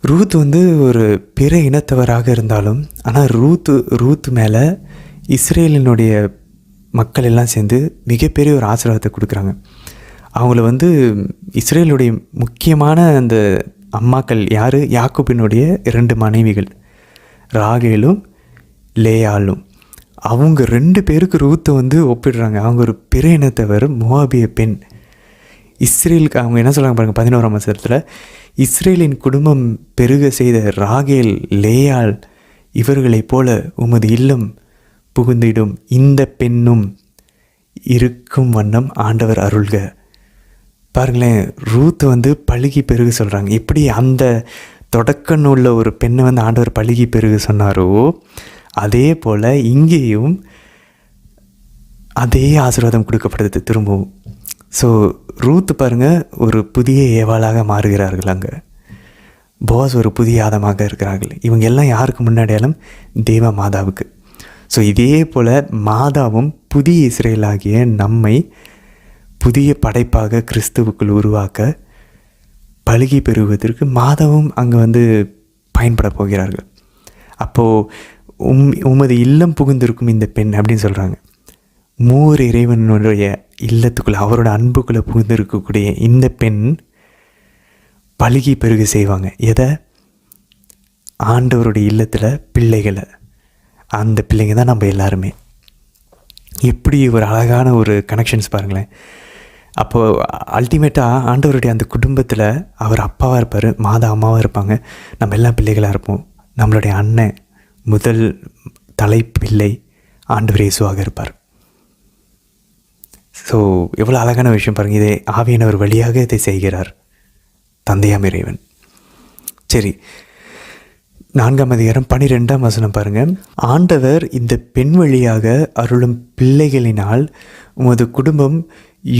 ரூத் வந்து ஒரு பிற இனத்தவராக இருந்தாலும் ஆனால் ரூத் மேலே இஸ்ரேலினுடைய மக்கள் எல்லாம் சேர்ந்து மிகப்பெரிய ஒரு ஆசீர்வாதத்தை கொடுக்குறாங்க. அவங்கள வந்து இஸ்ரேலுடைய முக்கியமான அந்த அம்மாக்கள் யார்? யாக்கோபினுடைய 2 மனைவிகள் ராகேலும் லேயாலும். அவங்க 2 பேருக்கு ரூத்தை வந்து ஒப்பிடுறாங்க. அவங்க ஒரு பிற இனத்தவர், மோவாபிய பெண். இஸ்ரேலுக்கு அவங்க என்ன சொல்கிறாங்க பாருங்கள், 11ஆம் வசனத்தில், இஸ்ரேலின் குடும்பம் பெருக செய்த ராகேல் லேயால் இவர்களைப் போல உமது இல்லம் புகுந்திடும் இந்த பெண்ணும் இருக்கும் வண்ணம் ஆண்டவர் அருள்க. பாருங்களேன், ரூத் வந்து பழுகி பெருக சொல்கிறாங்க. எப்படி அந்த தொடக்க நூலில் ஒரு பெண்ணை வந்து ஆண்டவர் பழுகி பெருக சொன்னாரோ அதே போல் இங்கேயும் அதே ஆசீர்வாதம் கொடுக்கப்படுது திரும்பவும். ஸோ ரூத் பாருங்கள் ஒரு புதிய ஏவாளாக மாறுகிறார்கள். அங்கே போஸ் ஒரு புதிய ஆதமாக இருக்கிறார்கள். இவங்க எல்லாம் யாருக்கு முன்னாடியாலும் தேவ மாதாவுக்கு. ஸோ இதே போல் மாதாவும் புதிய இஸ்ரேலாகிய நம்மை புதிய படைப்பாக கிறிஸ்துவுக்குள் உருவாக்க பழுகி பெறுவதற்கு மாதாவும் அங்கே வந்து பயன்பட போகிறார்கள். அப்போது உமது இல்லம் புகுந்திருக்கும் இந்த பெண் அப்படின்னு சொல்கிறாங்க. மூவர் இறைவனுடைய இல்லத்துக்குள்ளே அவரோட அன்புக்குள்ளே புகுந்திருக்கக்கூடிய இந்த பெண் பழுகி பெருக செய்வாங்க. எதை? ஆண்டவருடைய இல்லத்தில் பிள்ளைகளை. அந்த பிள்ளைங்க தான் நம்ம எல்லாருமே. எப்படி ஒரு அழகான ஒரு கனெக்ஷன்ஸ் பாருங்களேன். அப்போது அல்டிமேட்டாக ஆண்டவருடைய அந்த குடும்பத்தில் அவர் அப்பாவாக இருப்பார், மாதா அம்மாவாக இருப்பாங்க, நம்ம எல்லாம் பிள்ளைகளாக இருப்போம். நம்மளுடைய அண்ணன் முதல் தலைப்பிள்ளை ஆண்டவர் இயேசுவாக இருப்பார். ஸோ எவ்வளோ அழகான விஷயம் பாருங்கள். இதை ஆவியானவர் வழியாக இதை செய்கிறார் தந்தையாம் இறைவன். சரி, 4ஆம் அதிகாரம் 12ஆம் வசனம் பாருங்கள். ஆண்டவர் இந்த பெண் வழியாக அருளும் பிள்ளைகளினால் உமது குடும்பம்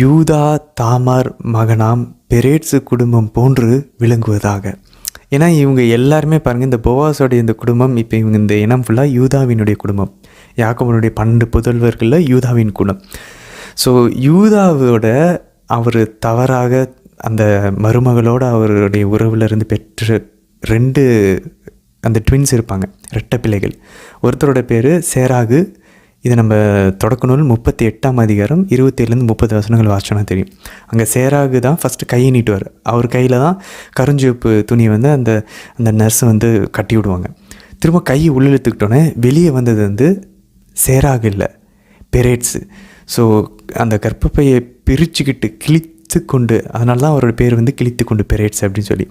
யூதா தாமார் மகனாம் பெரேட்ஸு குடும்பம் போன்று விளங்குவதாக. ஏன்னா இவங்க எல்லாருமே பாருங்கள், இந்த போவாஸோடைய இந்த குடும்பம், இப்போ இவங்க இந்த இனம் ஃபுல்லாக யூதாவினுடைய குடும்பம், யாக்கோபனுடைய 12 புதல்வர்களில் யூதாவின் குலம். ஸோ யூதாவோட அவர் தவறாக அந்த மருமகளோடு அவருடைய உறவுலேருந்து பெற்ற 2 அந்த ட்வின்ஸ் இருப்பாங்க, ரெட்டை பிள்ளைகள். ஒருத்தரோட பேர் சேராகு. இதை நம்ம தொடக்க நூல் 38ஆம் அதிகாரம் 27-30 வசனங்கள் வாசிச்சோன்னா தெரியும். அங்கே சேராகு தான் ஃபஸ்ட்டு கையை நீட்டுவார். அவர் கையில் தான் கருஞ்சிவப்பு துணியை வந்து அந்த அந்த நர்ஸ் வந்து கட்டி விடுவாங்க. திரும்ப கையை உள்ளிழுத்துக்கிட்டோன்னே வெளியே வந்தது வந்து சேராகு இல்லை, பெரேட்ஸு. ஸோ அந்த கர்ப்பப்பையை பிரிச்சுக்கிட்டு கிழித்து கொண்டு, அதனால தான் அவரோட பேர் வந்து கிழித்து கொண்டு பெரேட்ஸ் அப்படின்னு சொல்லி,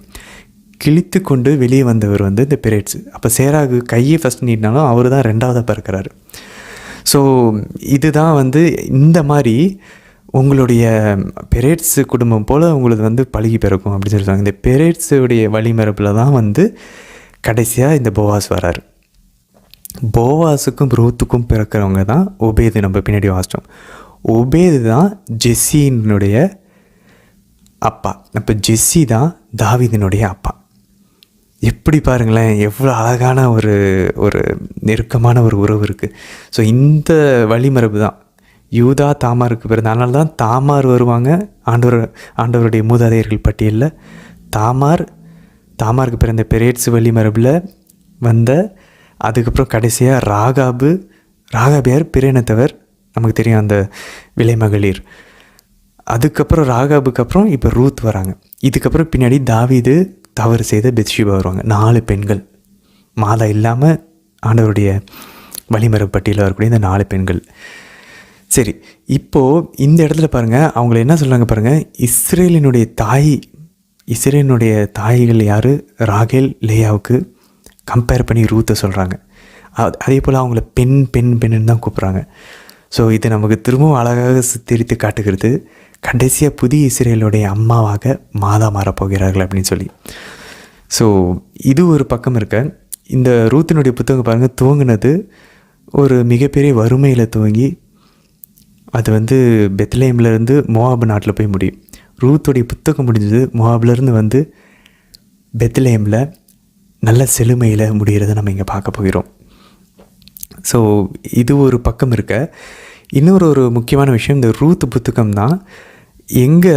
கிழித்து கொண்டு வெளியே வந்தவர் வந்து இந்த பெரேட்ஸு. அப்போ சேராகு கையை ஃபஸ்ட் நீட்டினாலும் அவர் தான் 2ஆவதாக பிறக்கிறாரு. ஸோ இதுதான் வந்து இந்த மாதிரி உங்களுடைய பெரேட்ஸு குடும்பம் போல் உங்களுக்கு வந்து பழகி பிறக்கும் அப்படின்னு சொல்லுவாங்க. இந்த பெரேட்ஸுடைய வழிமரப்பில் தான் வந்து கடைசியாக இந்த போவாஸ் வராரு. போவாஸுக்கும் ரூத்துக்கும் பிறக்கிறவங்க தான் ஒபேது. நம்ம பின்னாடி வாசித்தோம். ஒபேது தான் ஜெஸ்ஸினுடைய அப்பா. அப்போ ஜெஸ்ஸி தான் தாவீதினுடைய அப்பா. எப்படி பாருங்களேன், எவ்வளோ அழகான ஒரு ஒரு நெருக்கமான ஒரு உறவு இருக்குது. ஸோ இந்த வழிமரபு தான் யூதா தாமாருக்கு பிறந்த. அதனால தான் தாமார் வருவாங்க ஆண்டவருடைய மூதாதையர்கள் பட்டியலில். தாமாருக்கு பிறந்த பெரேட்ஸ் வழிமரபில் வந்த, அதுக்கப்புறம் கடைசியாக ராகாபு யார்? பிறையினத்தவர், நமக்கு தெரியும், அந்த விலைமகளிர். அதுக்கப்புறம் ராகாபுக்கு அப்புறம் இப்போ ரூத் வராங்க. இதுக்கப்புறம் பின்னாடி தாவீது தவறு செய்த பெத்ஷிபா வருவாங்க. 4 பெண்கள், மாதா இல்லாமல் ஆண்டவருடைய வழிமரபு பட்டியலில் வரக்கூடிய இந்த 4 பெண்கள். சரி, இப்போது இந்த இடத்துல பாருங்கள், அவங்கள என்ன சொல்கிறாங்க பாருங்கள். இஸ்ரேலினுடைய தாய்கள் யார்? ராகேல், லேயாவுக்கு கம்பேர் பண்ணி ரூத்தை சொல்கிறாங்க. அதே போல் அவங்கள பெண்ணுன்னு தான் கூப்பிட்றாங்க. ஸோ இது நமக்கு திரும்பவும் அழகாக சித்தரித்து காட்டுகிறது, கடைசியாக புதிய இஸ்ரேலுடைய அம்மாவாக மாதா மாறப்போகிறார்கள் அப்படின்னு சொல்லி. ஸோ இது ஒரு பக்கம் இருக்க. இந்த ரூத்தினுடைய புத்தகம் பாருங்கள், துவங்கினது ஒரு மிகப்பெரிய வறுமையில் துவங்கி அது பெத்லேஹேம்லேருந்து மோவாபு நாட்டில் போய் முடியும். ரூத்துடைய புத்தகம் முடிஞ்சது மோவாபிலேருந்து பெத்லேஹேமில் நல்ல செழுமையில் முடிகிறத நம்ம இங்கே பார்க்க போகிறோம். ஸோ இது ஒரு பக்கம் இருக்க. இன்னொரு முக்கியமான விஷயம், இந்த ரூத் புத்தகம் தான் எங்கே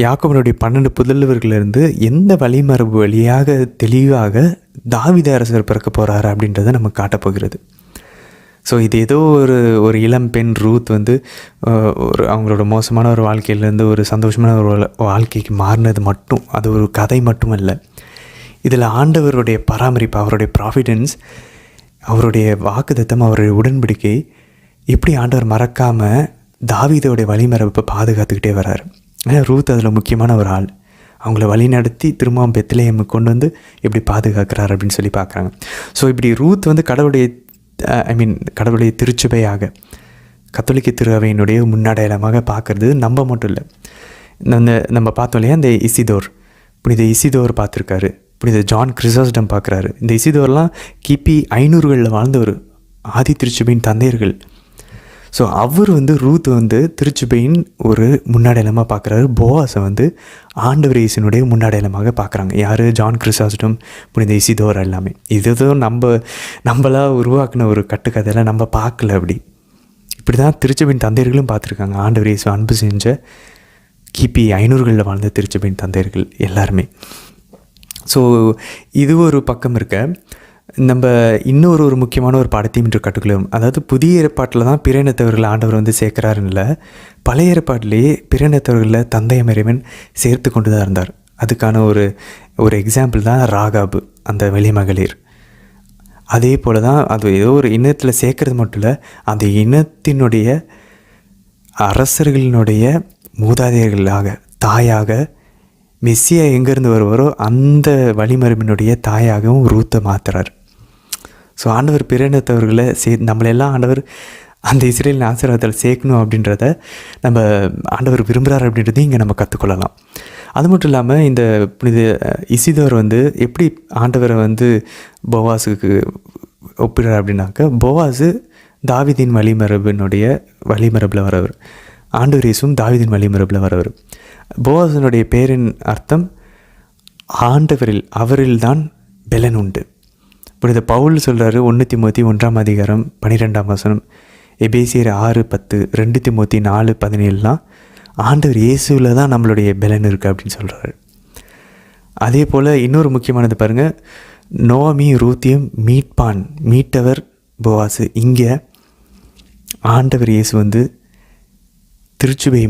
யாக்கோபனுடைய 12 புதல்வர்களிலிருந்து எந்த வழிமரபு வழியாக தெளிவாக தாவீது அரசர் பிறக்க போகிறாரு அப்படின்றத நமக்கு காட்டப்போகிறது. ஸோ இது ஏதோ ஒரு இளம் பெண் ரூத் ஒரு அவங்களோட மோசமான ஒரு வாழ்க்கையிலேருந்து ஒரு சந்தோஷமான ஒரு வாழ்க்கைக்கு மாறினது மட்டும், அது ஒரு கதை மட்டும் அல்ல. இதில் ஆண்டவருடைய பராமரிப்பு, அவருடைய ப்ராவிடன்ஸ், அவருடைய வாக்குத்தத்தம், அவருடைய உடன்படிக்கை எப்படி ஆண்டவர் மறக்காமல் தாவீதோடைய வழிமரபை பாதுகாத்துக்கிட்டே வர்றார். ஏன்னா ரூத் அதில் முக்கியமான ஒரு ஆள். அவங்கள வழி நடத்தி திரும்பவும் பெத்லேஹேமுக்கு கொண்டு வந்து எப்படி பாதுகாக்கிறார் அப்படின்னு சொல்லி பார்க்குறாங்க. ஸோ இப்படி ரூத் கடவுளுடைய திருச்சபையாக, கத்தோலிக்க திருவையினுடைய முன்னடையாளமாக பார்க்குறது நம்ம மட்டும் இல்லை. நம்ம பார்த்தோம் இல்லையா, இந்த புனித இசிதோர் பார்த்துருக்காரு, புனித ஜான் கிறிசாஸ்டம் பார்க்குறாரு. இந்த இசிதோர்லாம் கிபி 500களில் வாழ்ந்த ஒரு ஆதி திருச்சபையின் தந்தையர்கள். ஸோ அவர் ரூத் திருச்சபையின் ஒரு முன்னடையாளமாக பார்க்குறாரு. போவாஸை ஆண்டவர் இயேசுனுடைய முன்னடையாளமாக பார்க்குறாங்க. யார்? ஜான் கிறிசாஸ்டம், புனித இசிதோர் எல்லாமே. இதுதான் நம்மளாக உருவாக்கின ஒரு கட்டுக்கதையில் நம்ம பார்க்கல. இப்படி தான் திருச்சபையின் தந்தையர்களும் பார்த்துருக்காங்க. ஆண்டவர் இயேசு அன்பு செஞ்ச கிபி 500களில் வாழ்ந்த திருச்சபையின் தந்தையர்கள் எல்லாருமே. ஸோ இது ஒரு பக்கம் இருக்க. நம்ம இன்னொரு முக்கியமான ஒரு பாடத்தையும் இன்று கற்றுக்கொள்ளும். அதாவது புதிய ஏற்பாட்டில் தான் பிறையினத்தவர்களை ஆண்டவர் சேர்க்கிறாருன்னு இல்லை, பழைய ஏற்பாட்டிலேயே பிறையினத்தவர்களில் தந்தை இறைவன் சேர்த்து கொண்டு தான் இருந்தார். அதுக்கான ஒரு எக்ஸாம்பிள் தான் ராகாபு, அந்த வெளிமகளிர். அதே போல் தான் அது ஏதோ ஒரு இனத்தில் சேர்க்கறது மட்டும் இல்லை, அந்த இனத்தினுடைய அரசர்களினுடைய மூதாதையர்களாக, தாயாக மெஸ்ஸியா எங்கேருந்து வருவாரோ அந்த வழிமரபினுடைய தாயாகவும் ரூத்தை மாற்றுறார். ஸோ ஆண்டவர் பிறையினத்தவர்களை நம்மளெல்லாம் ஆண்டவர் அந்த இஸ்ரேலின் ஆசீர்வாதத்தில் சேர்க்கணும் அப்படின்றத நம்ம ஆண்டவர் விரும்புகிறார் அப்படின்றதையும் இங்கே நம்ம கற்றுக்கொள்ளலாம். அது மட்டும் இல்லாமல் இந்த புனித இசிதோர் எப்படி ஆண்டவரை போவாஸுக்கு ஒப்பிடுறார் அப்படின்னாக்கா, போவாஸு தாவீதின் வழிமரபில் வரவர், ஆண்டவர் இயேசுவும் தாவீதின் வழிமரபில் வரவர். போவாஸனுடைய பேரின் அர்த்தம் ஆண்டவரில், அவரில்தான் பெலன் உண்டு. புனித பவுல் சொல்கிறாரு 1 தீமோத்தி 1ஆம் அதிகாரம் 12ஆம் வசனம், எபேசியர் 6:10, 2 தீமோத்தி 4:17 ஆண்டவர் இயேசுவில் தான் நம்மளுடைய பெலன் இருக்குது அப்படின்னு சொல்கிறாரு. அதே போல் இன்னொரு முக்கியமானது பாருங்கள், நோமி ரூத்தியும் மீட்டவர் போவாஸு. இங்கே ஆண்டவர் இயேசு திருச்சுபையை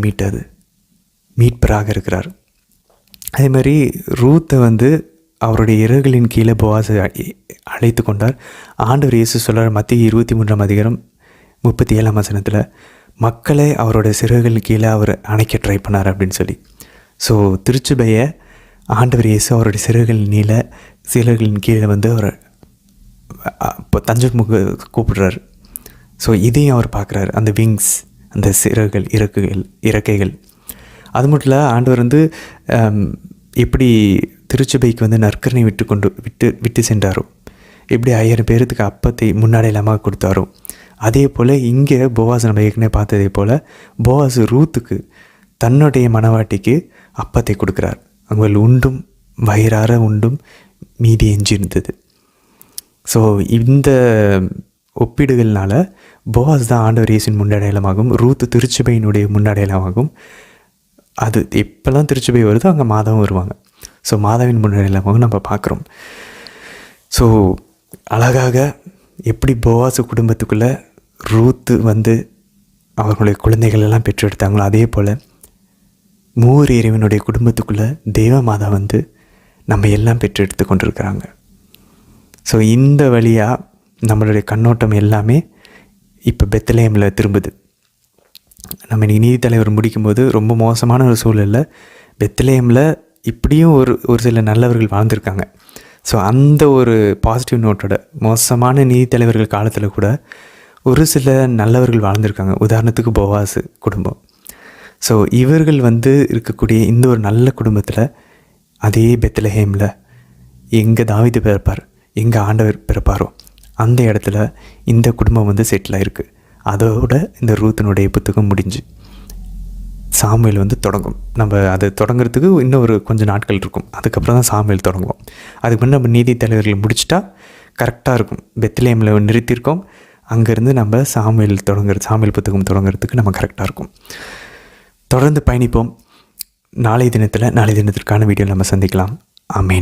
மீட்பராக இருக்கிறார். அதே மாதிரி ரூத்தை அவருடைய இறகுகளின் கீழே போவாஸை அழைத்து கொண்டார். ஆண்டவர் இயேசு சொல்கிறார் மத்திய 23ஆம் அதிகாரம் 37ஆம் வசனத்தில், மக்களை அவரோட சிறகுகளின் கீழே அவர் அணைக்க ட்ரை பண்ணார் அப்படின்னு சொல்லி. ஸோ திருச்சுபையை ஆண்டவர் இயேசு அவருடைய சிறகுகளின் கீழே அவரை இப்போ தஞ்சமுக கூப்பிடுறாரு. ஸோ இதையும் அவர் பார்க்குறாரு, அந்த விங்ஸ், அந்த சிறகுகள், இறக்கைகள். அது மட்டும் இல்லை, ஆண்டவர் எப்படி திருச்சபைக்கு நற்கரணை விட்டு சென்றாரோ, எப்படி 5000 பேர்த்துக்கு அப்பத்தை முன்னாடியெல்லாமா கொடுத்தாரோ, அதே போல் இங்கே போவாஸ் நம்ம ஏற்கனவே பார்த்ததே போல் போவாஸ் ரூத்துக்கு தன்னுடைய மனவாட்டிக்கு அப்பத்தை கொடுக்குறார். அவங்க உண்டும் வயிறார உண்டும் மீதி எஞ்சிருந்தது. ஸோ இந்த ஒப்பீடுகள்னால போவாஸ் தான் ஆண்டவர் இயேசுவின் முன்னடையாளமாகும், ரூத்து திருச்சபையினுடைய முன்னடையாளமாகும். அது எப்போல்லாம் திருச்சபை வருதோ அங்கே மாதாவும் வருவாங்க. ஸோ மாதாவின் முன்னடையாளமாகவும் நம்ம பார்க்குறோம். ஸோ அழகாக எப்படி போவாஸ் குடும்பத்துக்குள்ளே ரூத்து வந்து அவர்களுடைய குழந்தைகள் எல்லாம் பெற்றெடுத்தாங்களோ, அதே போல் மூவர் இறைவனுடைய குடும்பத்துக்குள்ளே தெய்வ மாதா வந்து நம்ம எல்லாம் பெற்றெடுத்து கொண்டிருக்கிறாங்க. ஸோ இந்த வழியாக நம்மளுடைய கண்ணோட்டம் எல்லாமே இப்போ பெத்லஹேமில் திரும்புது. நம்ம இன்றைக்கி நீதித்தலைவர் முடிக்கும்போது ரொம்ப மோசமான ஒரு சூழலில் பெத்லஹேமில் இப்படியும் ஒரு சில நல்லவர்கள் வாழ்ந்திருக்காங்க. ஸோ அந்த ஒரு பாசிட்டிவ் நோட்டோட மோசமான நீதித்தலைவர்கள் காலத்தில் கூட ஒரு சில நல்லவர்கள் வாழ்ந்திருக்காங்க. உதாரணத்துக்கு போவாஸ் குடும்பம். ஸோ இவர்கள் வந்து இருக்கக்கூடிய இந்த ஒரு நல்ல குடும்பத்தில் அதே பெத்லஹேமில் எங்கே தாவீது பிறப்பார், எங்கே ஆண்டவர் பிறப்பாரோ அந்த இடத்துல இந்த குடும்பம் வந்து செட்டில் ஆகிருக்கு. அதோட இந்த ரூத்தினுடைய புத்தகம் முடிஞ்சு சாமுவேல் வந்து தொடங்கும். நம்ம அதை தொடங்குறதுக்கு இன்னும் ஒரு கொஞ்சம் நாட்கள் இருக்கும். அதுக்கப்புறம் தான் சாமுவேல் தொடங்குவோம். அதுக்கு முன்னே நம்ம நீதி தலைவர்கள் முடிச்சிட்டா கரெக்டாக இருக்கும். பெத்லஹேமில் நிறுத்தியிருக்கோம், அங்கேருந்து நம்ம சாமுவேல் புத்தகம் தொடங்குறதுக்கு நம்ம கரெக்டாக இருக்கும். தொடர்ந்து பயணிப்போம். நாளைய தினத்திற்கான வீடியோ நம்ம சந்திக்கலாம். ஆமேன்.